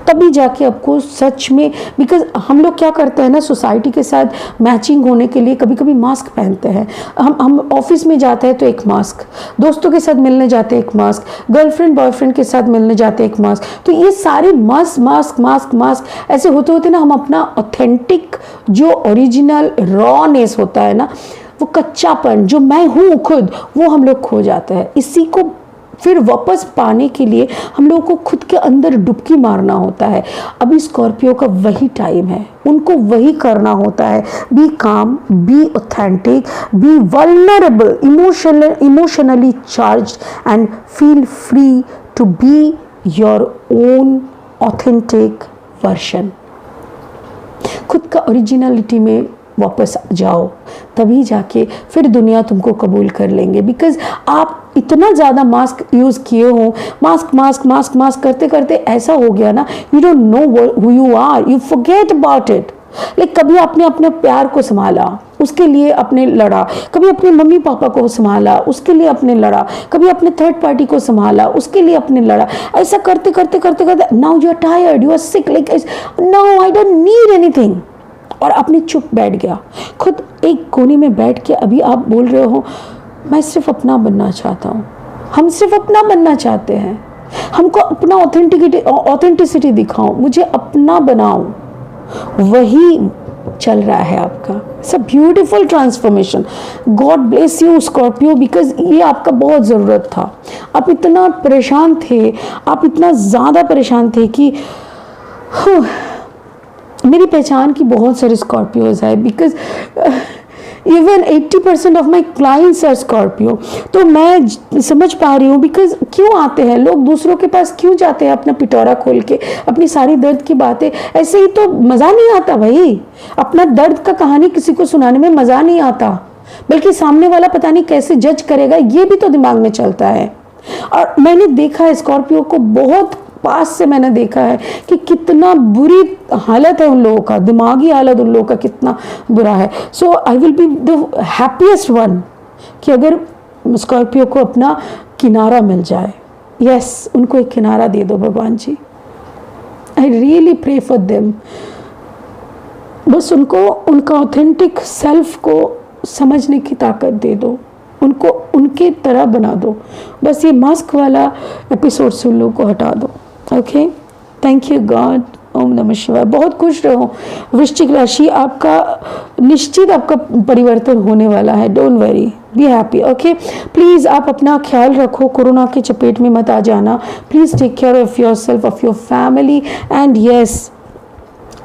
तभी जाके आपको सच में, बिकॉज हम लोग क्या करते हैं ना, सोसाइटी के साथ मैचिंग होने के लिए कभी कभी मास्क पहनते हैं. हम ऑफिस में जाते हैं तो एक मास्क, दोस्तों के साथ मिलने जाते हैं एक मास्क, गर्लफ्रेंड बॉयफ्रेंड के साथ मिलने जाते हैं एक मास्क. तो ये सारे मास्क ऐसे होते होते ना हम अपना ऑथेंटिक जो ओरिजिनल रॉनेस होता है ना, वो कच्चापन जो मैं हूँ खुद, वो हम लोग खो जाते हैं. इसी को फिर वापस पाने के लिए हम लोगों को खुद के अंदर डुबकी मारना होता है। अभी स्कॉर्पियो का वही टाइम है, उनको वही करना होता है। Be calm, be authentic, be vulnerable, emotionally charge and feel free to be your own authentic version. खुद का ओरिजिनलिटी में वापस जाओ, तभी जाके फिर दुनिया तुमको कबूल कर लेंगे। बिकॉज आप इतना ज़्यादा मास्क यूज़ किए हो, मास्क मास्क मास्क मास्क करते करते ऐसा हो गया ना, you don't know who you are, you forget about it. Like कभी आपने अपने प्यार को संभाला, उसके लिए अपने लड़ा, कभी अपने मम्मी पापा को संभाला, उसके लिए अपने लड़ा, कभी अपने थर्ड पार्टी को संभाला, उसके लिए अपने लड़ा। ऐसा करते करते करते करते now you are tired, you are sick, like now I don't need anything, और आपने चुप बैठ गया। खुद एक कोने में बैठ के अभी आप बोल रहे हो मैं सिर्फ अपना बनना चाहता हूँ। हम सिर्फ अपना बनना चाहते हैं, हमको अपना ऑथेंटिसिटी दिखाओ, मुझे अपना बनाओ, वही चल रहा है आपका। It's a beautiful transformation. God bless you Scorpio, because ये आपका बहुत ज़रूरत था। आप इतना परेशान थे, आप इतना ज़्यादा परेशान थे कि मेरी पहचान की बहुत सारे स्कॉर्पियोज है। Because even 80% of my clients are Scorpio. तो मैं समझ पा रही हूँ बिकॉज क्यों आते हैं लोग दूसरों के पास, क्यों जाते हैं अपना पिटौरा खोल के, अपनी सारी दर्द की बातें। ऐसे ही तो मज़ा नहीं आता भाई, अपना दर्द का कहानी किसी को सुनाने में मज़ा नहीं आता, बल्कि सामने वाला पता नहीं कैसे जज करेगा, ये भी तो दिमाग में चलता है। और मैंने देखा है स्कॉर्पियो को, बहुत पास से मैंने देखा है कि कितना बुरी हालत है उन लोगों का, दिमागी हालत उन लोगों का कितना बुरा है। So I will be the happiest one कि अगर स्कॉर्पियो को अपना किनारा मिल जाए। यस, उनको एक किनारा दे दो भगवान जी। I really pray for them. बस उनको उनका ऑथेंटिक सेल्फ को समझने की ताकत दे दो, उनको उनके तरह बना दो। बस ये मास्क वाला एपिसोड से उन लोगों को हटा दो। Okay, thank you God. ओम नमः शिवाय। बहुत खुश रहो वृश्चिक राशि, आपका निश्चित आपका परिवर्तन होने वाला है। Don't worry, be happy. Okay, please आप अपना ख्याल रखो, कोरोना के चपेट में मत आ जाना। Please take care of your self, of your family, and yes,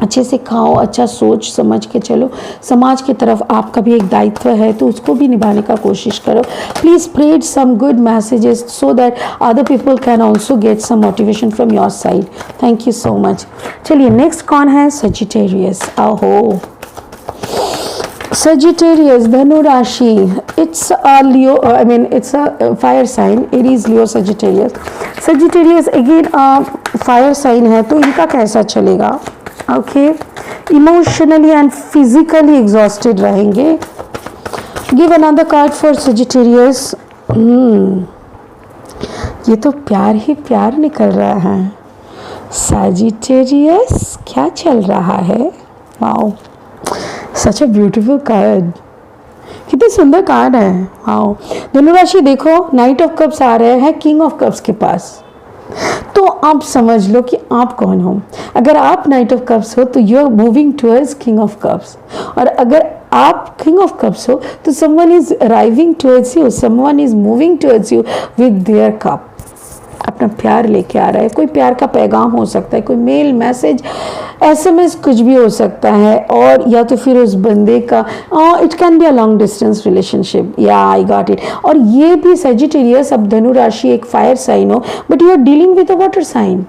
अच्छे से खाओ, अच्छा सोच समझ के चलो। समाज की तरफ आपका भी एक दायित्व है, तो उसको भी निभाने का कोशिश करो। Please spread some good messages so that other people can also get some motivation from your side. Thank you so much. चलिए नेक्स्ट कौन है? सजिटेरियस। आहो सजिटेरियस, धनु राशि। It's a Leo, I mean it's a fire sign, Aries, Leo, Sagittarius. Sagittarius again fire sign है, तो इनका कैसा चलेगा? Okay, emotionally and physically exhausted रहेंगे। Give another card for Sagittarius. ये तो प्यार ही प्यार निकल रहा है। सजिटेरियस क्या चल रहा है? Wow, such a beautiful card, कितने सुंदर कार्ड है। वाओ, धनुराशि देखो, नाइट ऑफ कप्स आ रहे हैं किंग ऑफ कप्स के पास। तो आप समझ लो कि आप कौन हो। अगर आप नाइट ऑफ कप्स हो तो you are moving towards king of cups, और अगर आप किंग ऑफ कप्स हो तो someone is arriving towards you, someone is moving towards you with their cup. अपना प्यार लेके आ रहा है। कोई प्यार का पैगाम हो सकता है, कोई मेल, मैसेज, SMS, कुछ भी हो सकता है। और या तो फिर उस बंदे का, it can be a long distance relationship. या आई गॉट इट। और ये भी सजिटेरियस, अब धनु राशि एक फायर साइन हो, but you are dealing with a water sign.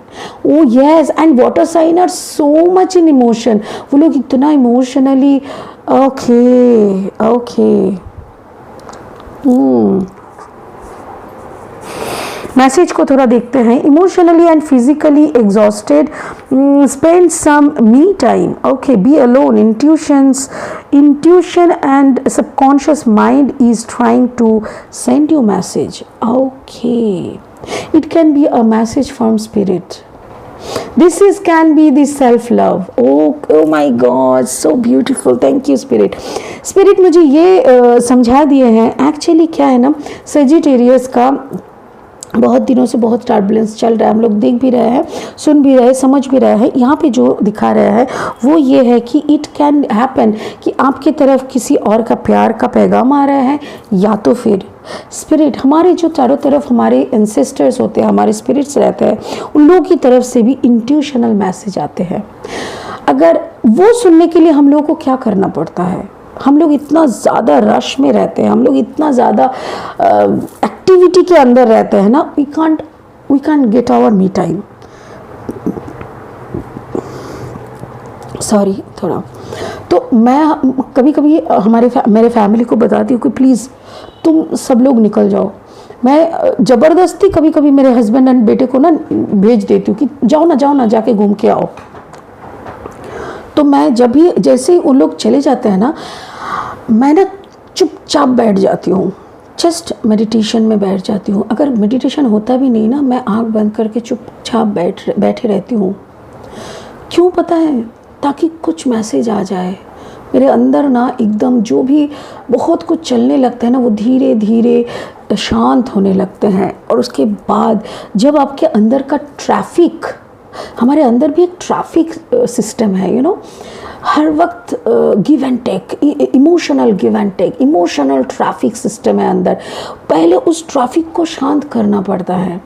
Oh yes, and water sign are so much in emotion. वो लोग इतना इमोशनली, ओके ओके, मैसेज को थोड़ा देखते हैं। Emotionally and physically exhausted, spend some me time. Okay, be alone. Intuition and subconscious mind is trying to send you message. Okay, it can be a message from spirit. This can be the self love. Oh my God, so beautiful. Thank you Spirit. Spirit मुझे ये समझा दिए हैं। Actually क्या है ना, Sagittarius का बहुत दिनों से बहुत टर्बुलेंस चल रहा है, हम लोग देख भी रहे हैं, सुन भी रहे हैं, समझ भी रहे हैं। यहाँ पे जो दिखा रहा है वो ये है कि इट कैन हैपन कि आपकी तरफ किसी और का प्यार का पैगाम आ रहा है, या तो फिर स्पिरिट, हमारे जो चारों तरफ हमारे एंसेस्टर्स होते हैं, हमारे स्पिरिट्स रहते हैं, उन लोगों की तरफ से भी इंट्यूशनल मैसेज आते हैं। अगर वो सुनने के लिए हम लोगों को क्या करना पड़ता है, हम लोग इतना ज़्यादा रश में रहते हैं, हम लोग इतना ज़्यादा एक्टिविटी के अंदर रहते हैं ना, we can't get our me time. Sorry थोड़ा, तो मैं कभी कभी मेरे फैमिली को बताती हूँ कि प्लीज़ तुम सब लोग निकल जाओ। मैं ज़बरदस्ती कभी कभी मेरे हस्बैंड एंड बेटे को ना भेज देती हूँ कि जाओ ना जाके घूम के आओ। तो मैं जब भी जैसे ही उन लोग चले जाते हैं ना, मैं ना चुपचाप बैठ जाती हूँ, जस्ट मेडिटेशन में बैठ जाती हूँ। अगर मेडिटेशन होता भी नहीं ना, मैं आँख बंद करके चुपचाप बैठे रहती हूँ। क्यों पता है? ताकि कुछ मैसेज आ जाए मेरे अंदर ना, एकदम जो भी बहुत कुछ चलने लगता है ना, वो धीरे धीरे शांत होने लगते हैं। और उसके बाद जब आपके अंदर का ट्रैफिक, हमारे अंदर भी एक ट्रैफिक सिस्टम है, यू नो, हर वक्त give and take, emotional give and take, emotional traffic system है अंदर। पहले उस ट्रैफिक को शांत करना पड़ता है।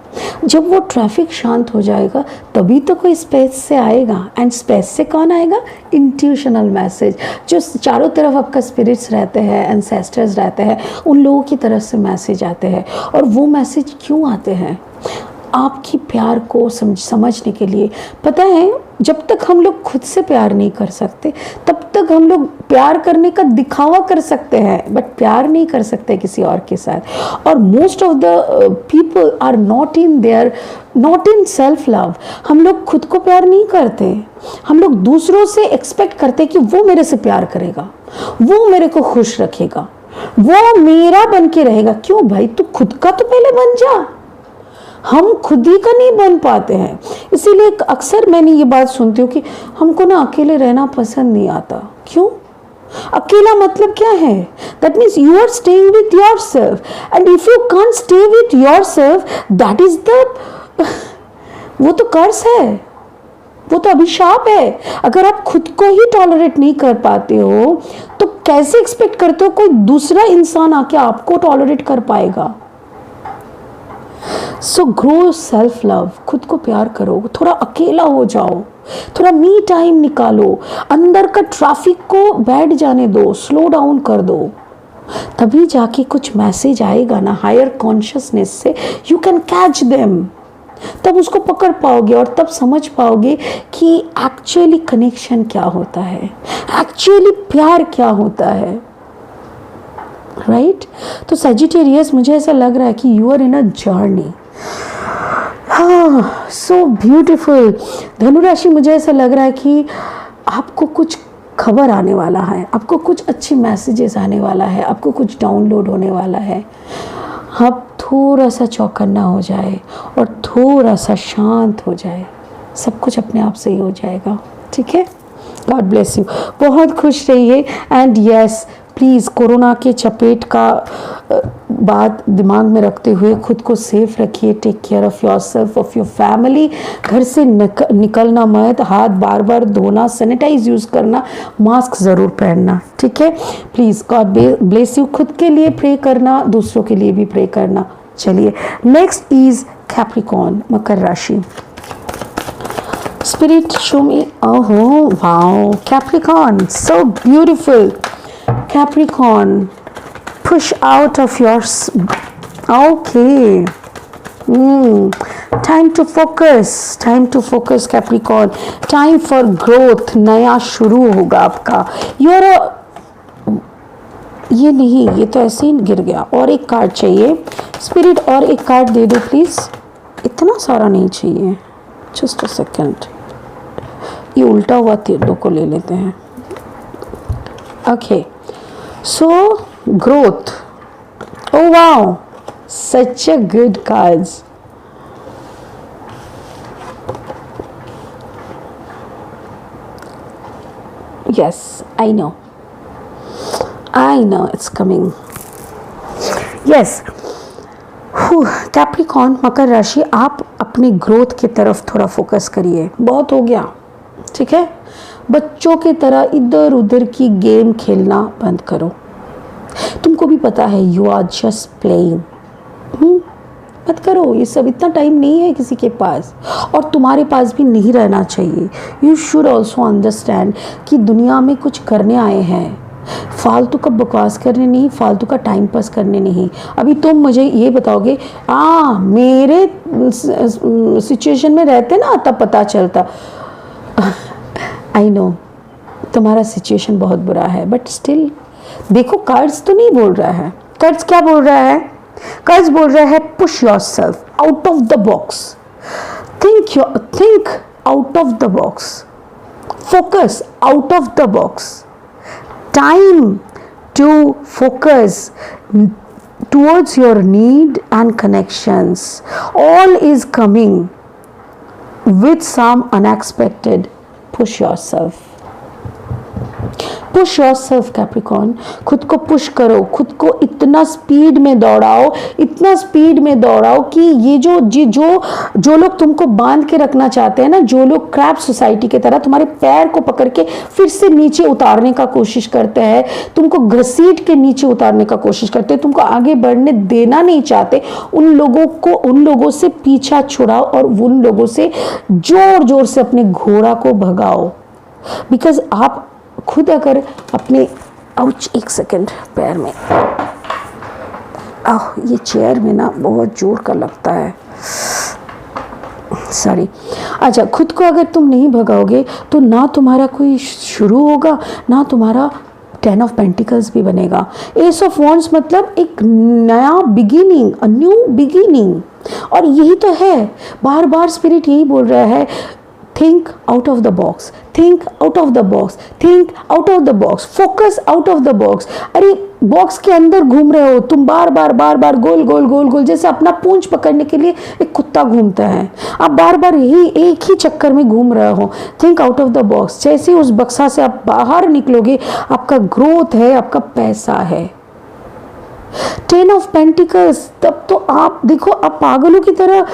जब वो ट्रैफिक शांत हो जाएगा तभी तो कोई स्पेस से आएगा। एंड स्पेस से कौन आएगा? इंट्यूशनल मैसेज, जो चारों तरफ आपका स्पिरिट्स रहते हैं, एंसेस्टर्स रहते हैं, उन लोगों की तरफ से मैसेज आते हैं। और वो मैसेज क्यों आते हैं? आपकी प्यार को समझने के लिए। पता है, जब तक हम लोग खुद से प्यार नहीं कर सकते तब तक हम लोग प्यार करने का दिखावा कर सकते हैं, बट प्यार नहीं कर सकते किसी और के साथ। और most of the people are not in self love. हम लोग खुद को प्यार नहीं करते, हम लोग दूसरों से एक्सपेक्ट करते कि वो मेरे से प्यार करेगा, वो मेरे को खुश रखेगा, वो मेरा बन के रहेगा। क्यों भाई, तू खुद का तो पहले बन जा। हम खुद ही का नहीं बन पाते हैं। इसीलिए अक्सर मैंने ये बात सुनती हूँ कि हमको ना अकेले रहना पसंद नहीं आता। क्यों? अकेला मतलब क्या है? That means you are staying with your self, and if you can't stay with your self, that is the वो तो कर्स है, वो तो अभिशाप है। अगर आप खुद को ही टॉलरेट नहीं कर पाते हो तो कैसे एक्सपेक्ट करते हो कोई दूसरा इंसान आके आपको टॉलरेट कर पाएगा? सो ग्रो सेल्फ लव, खुद को प्यार करो, थोड़ा अकेला हो जाओ, थोड़ा मी टाइम निकालो, अंदर का ट्रैफिक को बैठ जाने दो, स्लो डाउन कर दो। तभी जाके कुछ मैसेज आएगा ना हायर कॉन्शियसनेस से, यू कैन कैच देम। तब उसको पकड़ पाओगे और तब समझ पाओगे कि एक्चुअली कनेक्शन क्या होता है, एक्चुअली प्यार क्या होता है। राइट? तो सजिटेरियस, मुझे ऐसा लग रहा है कि you are in a journey. हाँ, सो ब्यूटीफुल। धनुराशि, मुझे ऐसा लग रहा है कि आपको कुछ खबर आने वाला है, आपको कुछ अच्छे मैसेजेस आने वाला है, आपको कुछ डाउनलोड होने वाला है। आप थोड़ा सा चौकन्ना हो जाए और थोड़ा सा शांत हो जाए, सब कुछ अपने आप से ही हो जाएगा। ठीक है? गॉड ब्लेस यू, बहुत खुश रहिए। एंड यस, प्लीज़ कोरोना के चपेट का बात दिमाग में रखते हुए खुद को सेफ रखिए। Take care of your self, of your family. घर से निकलना मत, हाथ बार बार धोना, सैनिटाइज यूज़ करना, मास्क ज़रूर पहनना। ठीक है? Please, God bless you. खुद के लिए प्रे करना, दूसरों के लिए भी प्रे करना। चलिए, नेक्स्ट इज कैप्रिकॉर्न, मकर राशि। Spirit, show me. Oh, wow. Capricorn, so beautiful. Capricorn, push out of your... Okay. Time to focus, Capricorn. Time for growth. नया शुरू होगा आपका. You're a... ये नहीं, ये तो ऐसे ही गिर गया। और एक कार्ड चाहिए। स्पिरिट, और एक कार्ड दे दो प्लीज़। इतना सारा नहीं चाहिए, जस्ट अ सेकेंड। ये उल्टा हुआ तीर को ले लेते हैं। Okay, so growth. Oh wow, such a good cards. Yes, I know it's coming. Yes, Capricorn, मकर राशि, आप अपनी ग्रोथ की तरफ थोड़ा फोकस करिए। बहुत हो गया, ठीक है? बच्चों की तरह इधर उधर की गेम खेलना बंद करो। तुमको भी पता है यू आर जस्ट प्लेइंग। मत करो ये सब, इतना टाइम नहीं है किसी के पास, और तुम्हारे पास भी नहीं रहना चाहिए। यू शुड ऑल्सो अंडरस्टैंड कि दुनिया में कुछ करने आए हैं, फालतू का बकवास करने नहीं, फालतू का टाइम पास करने नहीं। अभी तुम मुझे ये बताओगे मेरे सिचुएशन में रहते ना तब पता चलता। आई नो तुम्हारा सिचुएशन बहुत बुरा है, बट स्टिल देखो, कार्ड्स तो नहीं बोल रहा है। कार्ड्स क्या बोल रहा है? कार्ड्स बोल रहा है push yourself out of the box, think out of the box, focus out of the box, time to focus towards your need and connections. All is coming with some unexpected. Push yourself. Push yourself Capricorn, खुद को push करो, खुद को इतना speed में दौड़ाओ, इतना speed में दौड़ाओ कि ये जो लोग तुमको बांध के रखना चाहते हैं ना, जो लोग क्रैप सोसाइटी की तरह तुम्हारे पैर को पकड़ के फिर से नीचे उतारने का कोशिश करते हैं, तुमको घसीट के नीचे उतारने का कोशिश करते हैं, तुमको आगे बढ़ने देना नहीं चाहते, उन लोगों से पीछा छुड़ाओ और उन लोगों से जोर जोर से अपने घोड़ा को भगाओ। बिकॉज आप खुद अगर अपने एक सेकंड, पैर में ये चेयर में ना बहुत जोर का लगता है, सॉरी। अच्छा, खुद को अगर तुम नहीं भगाओगे तो ना तुम्हारा कोई शुरू होगा, ना तुम्हारा 10 ऑफ पेंटिकल्स भी बनेगा। एस ऑफ वॉन्ड्स मतलब एक नया बिगिनिंग, अ न्यू बिगिनिंग, और यही तो है, बार बार स्पिरिट यही बोल रहा है, think out of the box, think out of the box, think out of the box, focus out of the box। अरे बॉक्स के अंदर घूम रहे हो तुम, बार बार गोल गोल, जैसे अपना पूंछ पकड़ने के लिए एक कुत्ता घूमता है, आप बार बार यही एक ही चक्कर में घूम रहे हो। Think out of the box. जैसे उस बक्सा से आप बाहर निकलोगे, आपका ग्रोथ है, आपका पैसा है। 10 ऑफ पेंटिकल्स, तब तो आप देखो, आप पागलों की तरह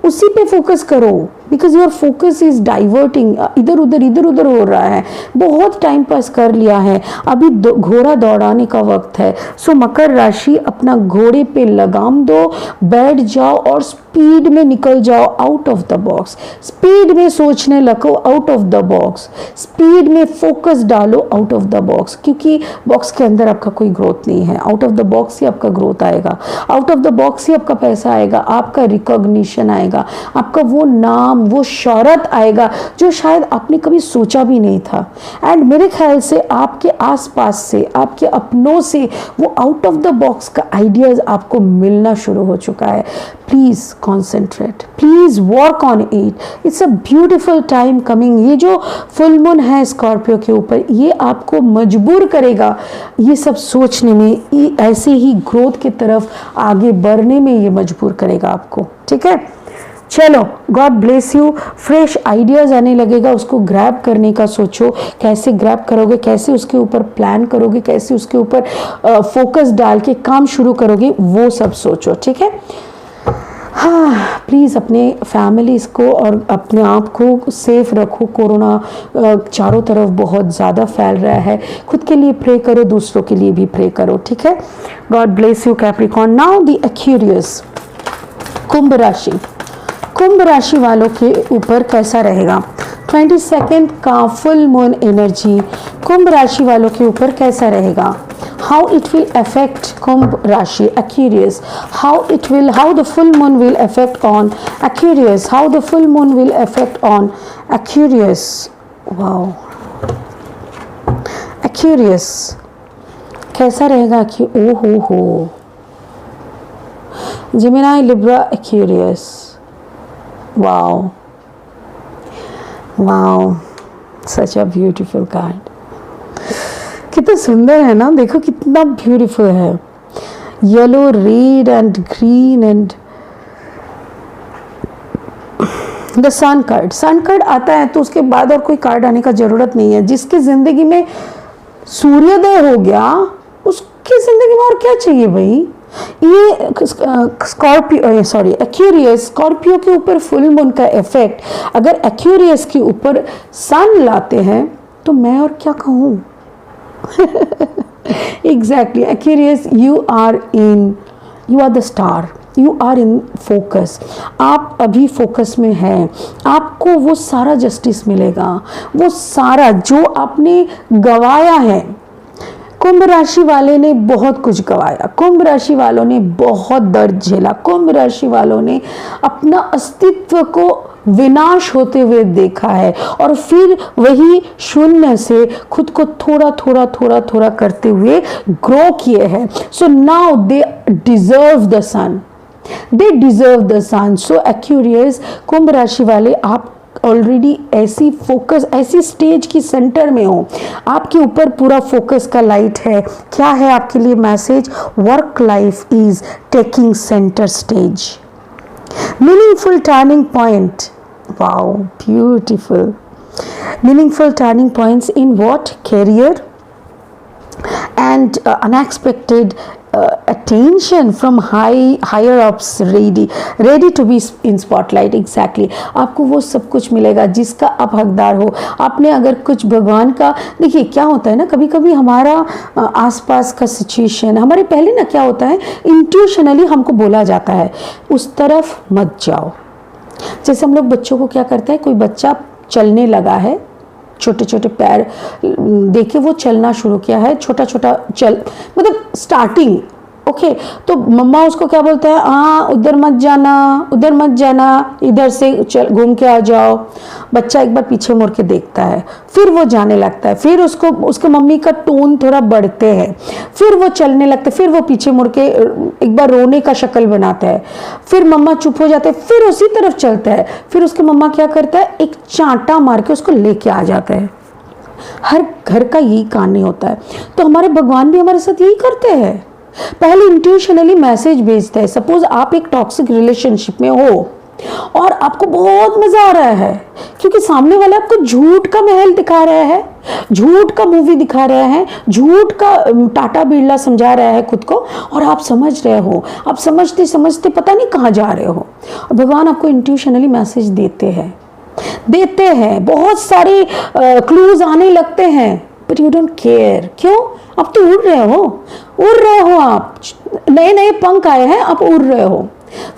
उसी पे फोकस करो, because your focus is diverting, इधर उधर हो रहा है, बहुत टाइम पास कर लिया है, अभी घोड़ा दौड़ाने का वक्त है। सो मकर राशि, अपना घोड़े पे लगाम दो, बैठ जाओ और स्पीड में निकल जाओ out of the box, speed में सोचने लगो out of the box, speed में फोकस डालो आउट ऑफ द बॉक्स, क्योंकि बॉक्स के अंदर आपका कोई ग्रोथ नहीं है, आउट ऑफ द बॉक्स ही आपका ग्रोथ आएगा, आउट ऑफ द बॉक्स ही आपका पैसा आएगा, आपका रिकॉग्निशन आएगा, आपका वो नाम, वो शौहरत आएगा जो शायद आपने कभी सोचा भी नहीं था। एंड मेरे ख्याल से आपके आसपास से, आपके अपनों से वो आउट ऑफ द बॉक्स का आइडियाज आपको मिलना शुरू हो चुका है। Please concentrate, please work on it, it's a beautiful time coming. ये जो फुल मून है स्कॉर्पियो के ऊपर, ये आपको मजबूर करेगा ये सब सोचने में, ऐसे ही ग्रोथ की तरफ आगे बढ़ने में ये मजबूर करेगा आपको, ठीक है? चलो, God bless you. Fresh ideas आने लगेगा, उसको ग्रैब करने का सोचो, कैसे ग्रैब करोगे, कैसे उसके ऊपर प्लान करोगे, कैसे उसके ऊपर फोकस डाल के काम शुरू करोगे, वो सब सोचो, ठीक है? हाँ, प्लीज़ अपने फैमिलीज़ को और अपने आप को सेफ रखो। कोरोना चारों तरफ बहुत ज़्यादा फैल रहा है, खुद के लिए प्रे करो, दूसरों के लिए भी प्रे करो, ठीक है? God bless you Capricorn. Now the Aquarius, कुंभ राशि। कुंभ राशि वालों के ऊपर कैसा रहेगा? 22 का फुल मून एनर्जी कुंभ राशि वालों के ऊपर कैसा रहेगा? How it will affect कुंभ राशि Aquarius, how the full moon will affect on Aquarius, how the full moon will affect on Aquarius. Wow, Aquarius कैसा रहेगा? कि ओ हो Gemini, Libra, Aquarius. Wow, such a beautiful card. कितना सुंदर है ना, देखो कितना ब्यूटीफुल है, yellow, red and green and the sun card. Sun card आता है तो उसके बाद और कोई कार्ड आने का जरूरत नहीं है। जिसकी जिंदगी में सूर्योदय हो गया, उसकी जिंदगी में और क्या चाहिए भाई? ये स्कॉर्पियो सॉरी एक्वेरियस, स्कॉर्पियो के ऊपर फुल मून का इफेक्ट अगर एक्वेरियस के ऊपर सन लाते हैं तो मैं और क्या कहूँ। Exactly Aquarius, you are the star, you are in focus. आप अभी फोकस में हैं, आपको वो सारा जस्टिस मिलेगा, वो सारा जो आपने गवाया है। कुंभ राशि वाले ने बहुत कुछ गवाया, कुंभ राशि वालों ने बहुत दर्द झेला, कुंभ राशि वालों ने अपना अस्तित्व को विनाश होते हुए देखा है और फिर वही शून्य से खुद को थोड़ा थोड़ा थोड़ा थोड़ा करते हुए ग्रो किए हैं। So now they deserve the sun, they deserve the sun. So Aquarius, कुंभ राशि वाले, आप ऑलरेडी ऐसी फोकस, ऐसी स्टेज की सेंटर में हो, आपके ऊपर पूरा फोकस का लाइट है। क्या है आपके लिए message? Work life is taking centre stage. Meaningful turning point, wow beautiful. Meaningful turning points in what? Career and unexpected attention from higher ups, ready to be in spotlight। exactly, आपको वो सब कुछ मिलेगा जिसका आप हकदार हो। आपने अगर कुछ भगवान का, देखिए क्या होता है ना, कभी कभी हमारा आसपास का सिचुएशन हमारे पहले ना क्या होता है, इंट्यूशनली हमको बोला जाता है उस तरफ मत जाओ। जैसे हम लोग बच्चों को क्या करते हैं, कोई बच्चा चलने लगा है, छोटे छोटे पैर देखे वो चलना शुरू किया है, छोटा छोटा चल मतलब स्टार्टिंग, ओके, तो मम्मा उसको क्या बोलते हैं, हाँ उधर मत जाना, उधर मत जाना, इधर से चल घूम के आ जाओ। बच्चा एक बार पीछे मुड़ के देखता है, फिर वो जाने लगता है, फिर उसको उसके मम्मी का टोन थोड़ा बढ़ते हैं, फिर वो चलने लगता है, फिर वो पीछे मुड़ के एक बार रोने का शक्ल बनाता है, फिर मम्मा चुप हो जाते हैं, फिर उसी तरफ चलता है, फिर उसके मम्मा क्या करता है, एक चांटा मार के उसको लेके आ जाता है। हर घर का यही कहानी होता है। तो हमारे भगवान भी हमारे साथ यही करते हैं, पहले इंट्यूशनली मैसेज भेजते हैं। सपोज आप एक टॉक्सिक रिलेशनशिप में हो और आपको बहुत मजा आ रहा है क्योंकि सामने वाले आपको झूठ का महल दिखा रहा है, झूठ का मूवी दिखा रहा है, झूठ का टाटा बिरला समझा रहा है खुद को, और आप समझ रहे हो, आप समझते समझते पता नहीं कहाँ जा रहे हो। और भगवान आपको इंट्यूशनली मैसेज देते हैं, बहुत सारे क्लूज आने लगते हैं, बट यू डोंट केयर। क्यों? आप तो उड़ रहे हो, आप नए नए पंख आए हैं, आप उड़ रहे हो।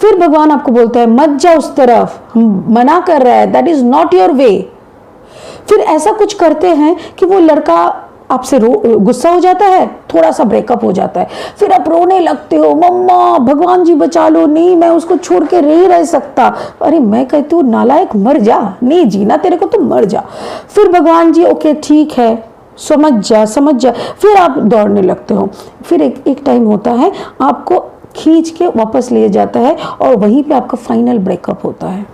फिर भगवान आपको बोलता है मत जाओ उस तरफ, हम मना कर रहा है, that is not your way. फिर ऐसा कुछ करते हैं कि वो लड़का आपसे गुस्सा हो जाता है, थोड़ा सा ब्रेकअप हो जाता है, फिर आप रोने लगते हो, मम्मा भगवान जी बचा लो, नहीं मैं उसको छोड़ के रह सकता। अरे मैं कहती हूँ नालायक मर जा, नहीं जीना तेरे को तो मर जा। फिर भगवान जी ओके ठीक है, समझ जा, फिर आप दौड़ने लगते हो। फिर एक टाइम होता है आपको खींच के वापस ले जाता है और वहीं पे आपका फाइनल ब्रेकअप होता है,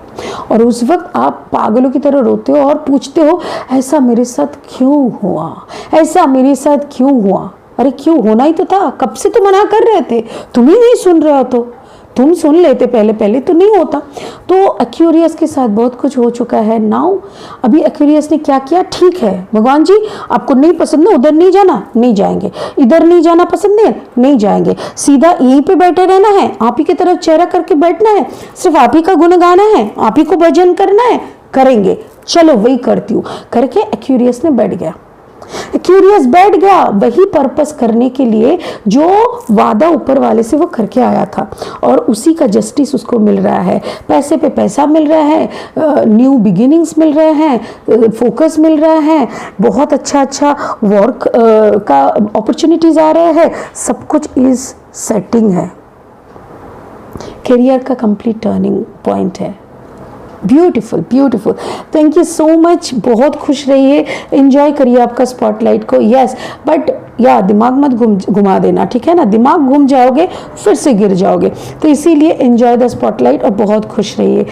और उस वक्त आप पागलों की तरह रोते हो और पूछते हो ऐसा मेरे साथ क्यों हुआ, ऐसा मेरे साथ क्यों हुआ। अरे क्यों होना ही तो था, कब से तो मना कर रहे थे, तुम ही नहीं सुन रहे हो, तो तुम सुन लेते पहले तो नहीं होता। तो एक्वेरियस के साथ बहुत कुछ हो चुका है नाउ। अभी एक्वेरियस ने क्या किया, ठीक है भगवान जी आपको नहीं पसंद है, उधर नहीं जाना, नहीं जाएंगे, इधर नहीं जाना पसंद है, नहीं जाएंगे, सीधा यहीं पे बैठे रहना है, आप ही की तरफ चेहरा करके बैठना है, सिर्फ आप ही का गुण गाना है, आप ही को भजन करना है, करेंगे, चलो वही करती हूँ करके एक्वेरियस ने बैठ गया। एक्वेरियस बैठ गया वही पर्पस करने के लिए जो वादा ऊपर वाले से वो करके आया था, और उसी का जस्टिस उसको मिल रहा है। पैसे पे पैसा मिल रहा है, न्यू बिगिनिंग्स मिल रहे हैं, फोकस मिल रहा है, बहुत अच्छा वर्क का अपॉर्चुनिटीज आ रहे हैं, सब कुछ इज सेटिंग है। करियर का कंप्लीट टर्निंग पॉइंट है। Beautiful, thank you so much. बहुत खुश रहिए, एंजॉय करिए आपका स्पॉटलाइट को। यस बट या दिमाग मत घुमा देना, ठीक है ना, दिमाग घूम जाओगे फिर से गिर जाओगे, तो इसीलिए एंजॉय द स्पॉटलाइट और बहुत खुश रहिए।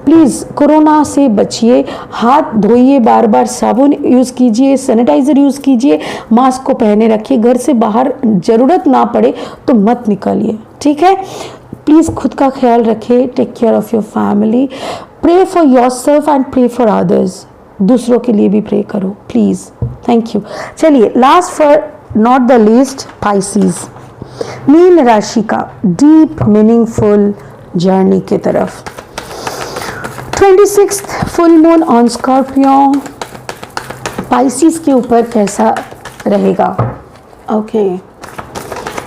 प्लीज़ कोरोना से बचिए, हाथ धोइए, बार बार साबुन यूज़ कीजिए, सैनिटाइज़र यूज़ कीजिए, मास्क को पहने रखिए, घर से बाहर ज़रूरत ना पड़े तो मत निकलिए, ठीक है। प्लीज़ खुद का ख्याल रखिए, take care of your family, pray for your self and pray for others, दूसरों के लिए भी प्रे करो प्लीज़। Thank you. चलिए last for not the least, Pisces. मीन राशि का डीप मीनिंगफुल जर्नी की तरफ। 26th full moon on Scorpio, Pisces के ऊपर कैसा रहेगा? ओके,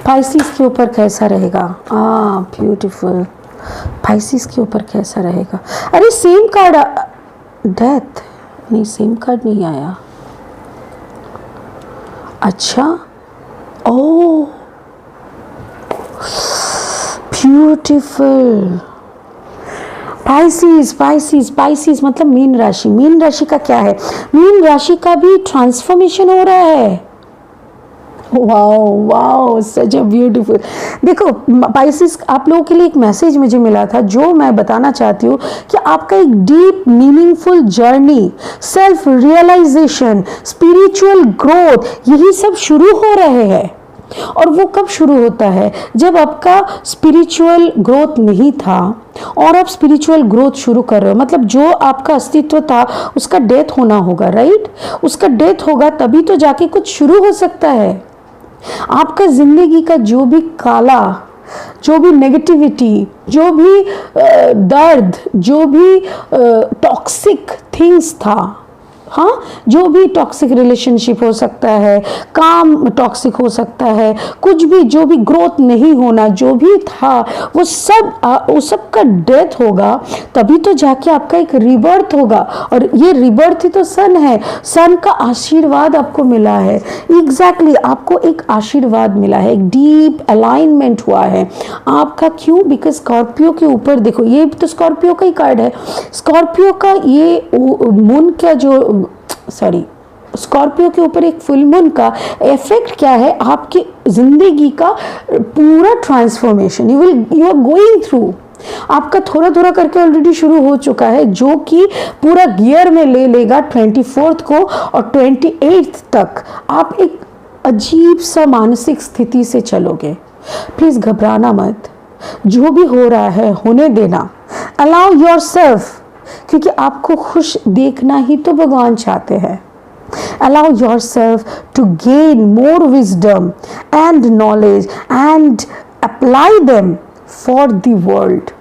पाइसिस के ऊपर कैसा रहेगा? ब्यूटीफुल। पाइसिस के ऊपर कैसा रहेगा? अरे सेम कार्ड, डेथ नहीं, सेम कार्ड नहीं आया। अच्छा, oh beautiful. Pisces, Pisces, Pisces मतलब मीन राशि। मीन राशि का क्या है? मीन राशि का भी ट्रांसफॉर्मेशन हो रहा है। Wow wow, such a beautiful. देखो पाइसिस, आप लोगों के लिए एक मैसेज मुझे मिला था जो मैं बताना चाहती हूँ कि आपका एक deep meaningful journey, self realisation, spiritual growth, यही सब शुरू हो रहे हैं। और वो कब शुरू होता है? जब आपका स्पिरिचुअल ग्रोथ नहीं था और आप स्पिरिचुअल ग्रोथ शुरू कर रहे हो, मतलब जो आपका अस्तित्व था उसका डेथ होना होगा, राइट? उसका डेथ होगा तभी तो जाके कुछ शुरू हो सकता है। आपका जिंदगी का जो भी काला, जो भी नेगेटिविटी, जो भी दर्द, जो भी टॉक्सिक थिंग्स था, हाँ, जो भी टॉक्सिक रिलेशनशिप हो सकता है, काम टॉक्सिक हो सकता है, कुछ भी, जो भी ग्रोथ नहीं होना, जो भी था वो सब का डेथ होगा तभी तो जाके आपका एक रिबर्थ होगा। और ये रिबर्थ ही तो सन है। सन का आशीर्वाद आपको मिला है। एग्जैक्टली, आपको एक आशीर्वाद मिला है, एक डीप अलाइनमेंट हुआ है आपका। क्यों? बिकॉज स्कॉर्पियो के ऊपर देखो, ये तो स्कॉर्पियो का ही कार्ड है। स्कॉर्पियो का ये मून का जो स्कॉर्पियो के ऊपर एक फुल मून का इफेक्ट क्या है? आपकी जिंदगी का पूरा transformation you are going through. आपका थोड़ा थोड़ा करके ऑलरेडी शुरू हो चुका है, जो कि पूरा गियर में ले लेगा 24th को, और 28th तक आप एक अजीब सा मानसिक स्थिति से चलोगे। प्लीज घबराना मत, जो भी हो रहा है होने देना। अलाउ योरसेल्फ, क्योंकि आपको खुश देखना ही तो भगवान चाहते हैं। Allow yourself to gain more wisdom and knowledge and apply them for the world.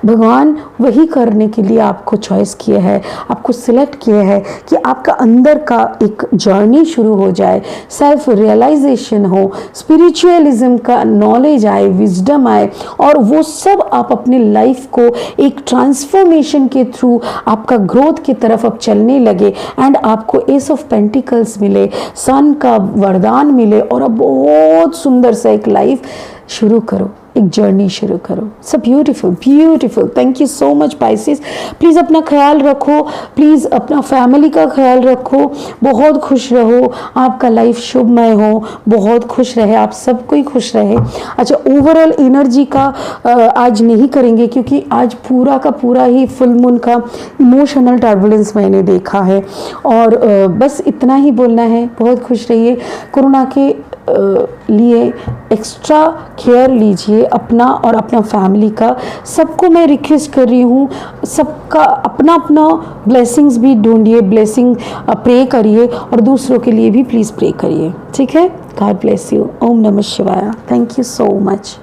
भगवान वही करने के लिए आपको चॉइस किए है, आपको सिलेक्ट किए है कि आपका अंदर का एक जर्नी शुरू हो जाए, सेल्फ रियलाइजेशन हो, स्पिरिचुअलिज्म का नॉलेज आए, विजडम आए, और वो सब आप अपने लाइफ को एक ट्रांसफॉर्मेशन के थ्रू आपका ग्रोथ की तरफ अब चलने लगे, एंड आपको एस ऑफ पेंटिकल्स मिले, सन का वरदान मिले, और अब बहुत सुंदर सा एक लाइफ शुरू करो, एक जर्नी शुरू करो। So beautiful beautiful. Thank you so much Pisces. Please अपना ख्याल रखो, प्लीज़ अपना फैमिली का ख्याल रखो, बहुत खुश रहो, आपका लाइफ शुभमय हो, बहुत खुश रहे, आप सब कोई खुश रहे। अच्छा, ओवरऑल एनर्जी का आज नहीं करेंगे क्योंकि आज पूरा का पूरा ही फुल मून का इमोशनल टर्बुलेंस मैंने देखा है, और बस इतना ही बोलना है। बहुत खुश रहिए। कोरोना के लिए एक्स्ट्रा केयर लीजिए अपना और अपना फैमिली का। सबको मैं रिक्वेस्ट कर रही हूँ, सबका अपना अपना ब्लेसिंग्स भी ढूंढिए, ब्लेसिंग प्रे करिए, और दूसरों के लिए भी प्लीज़ प्रे करिए। ठीक है? God bless you. ओम नमः शिवाय। Thank you so much.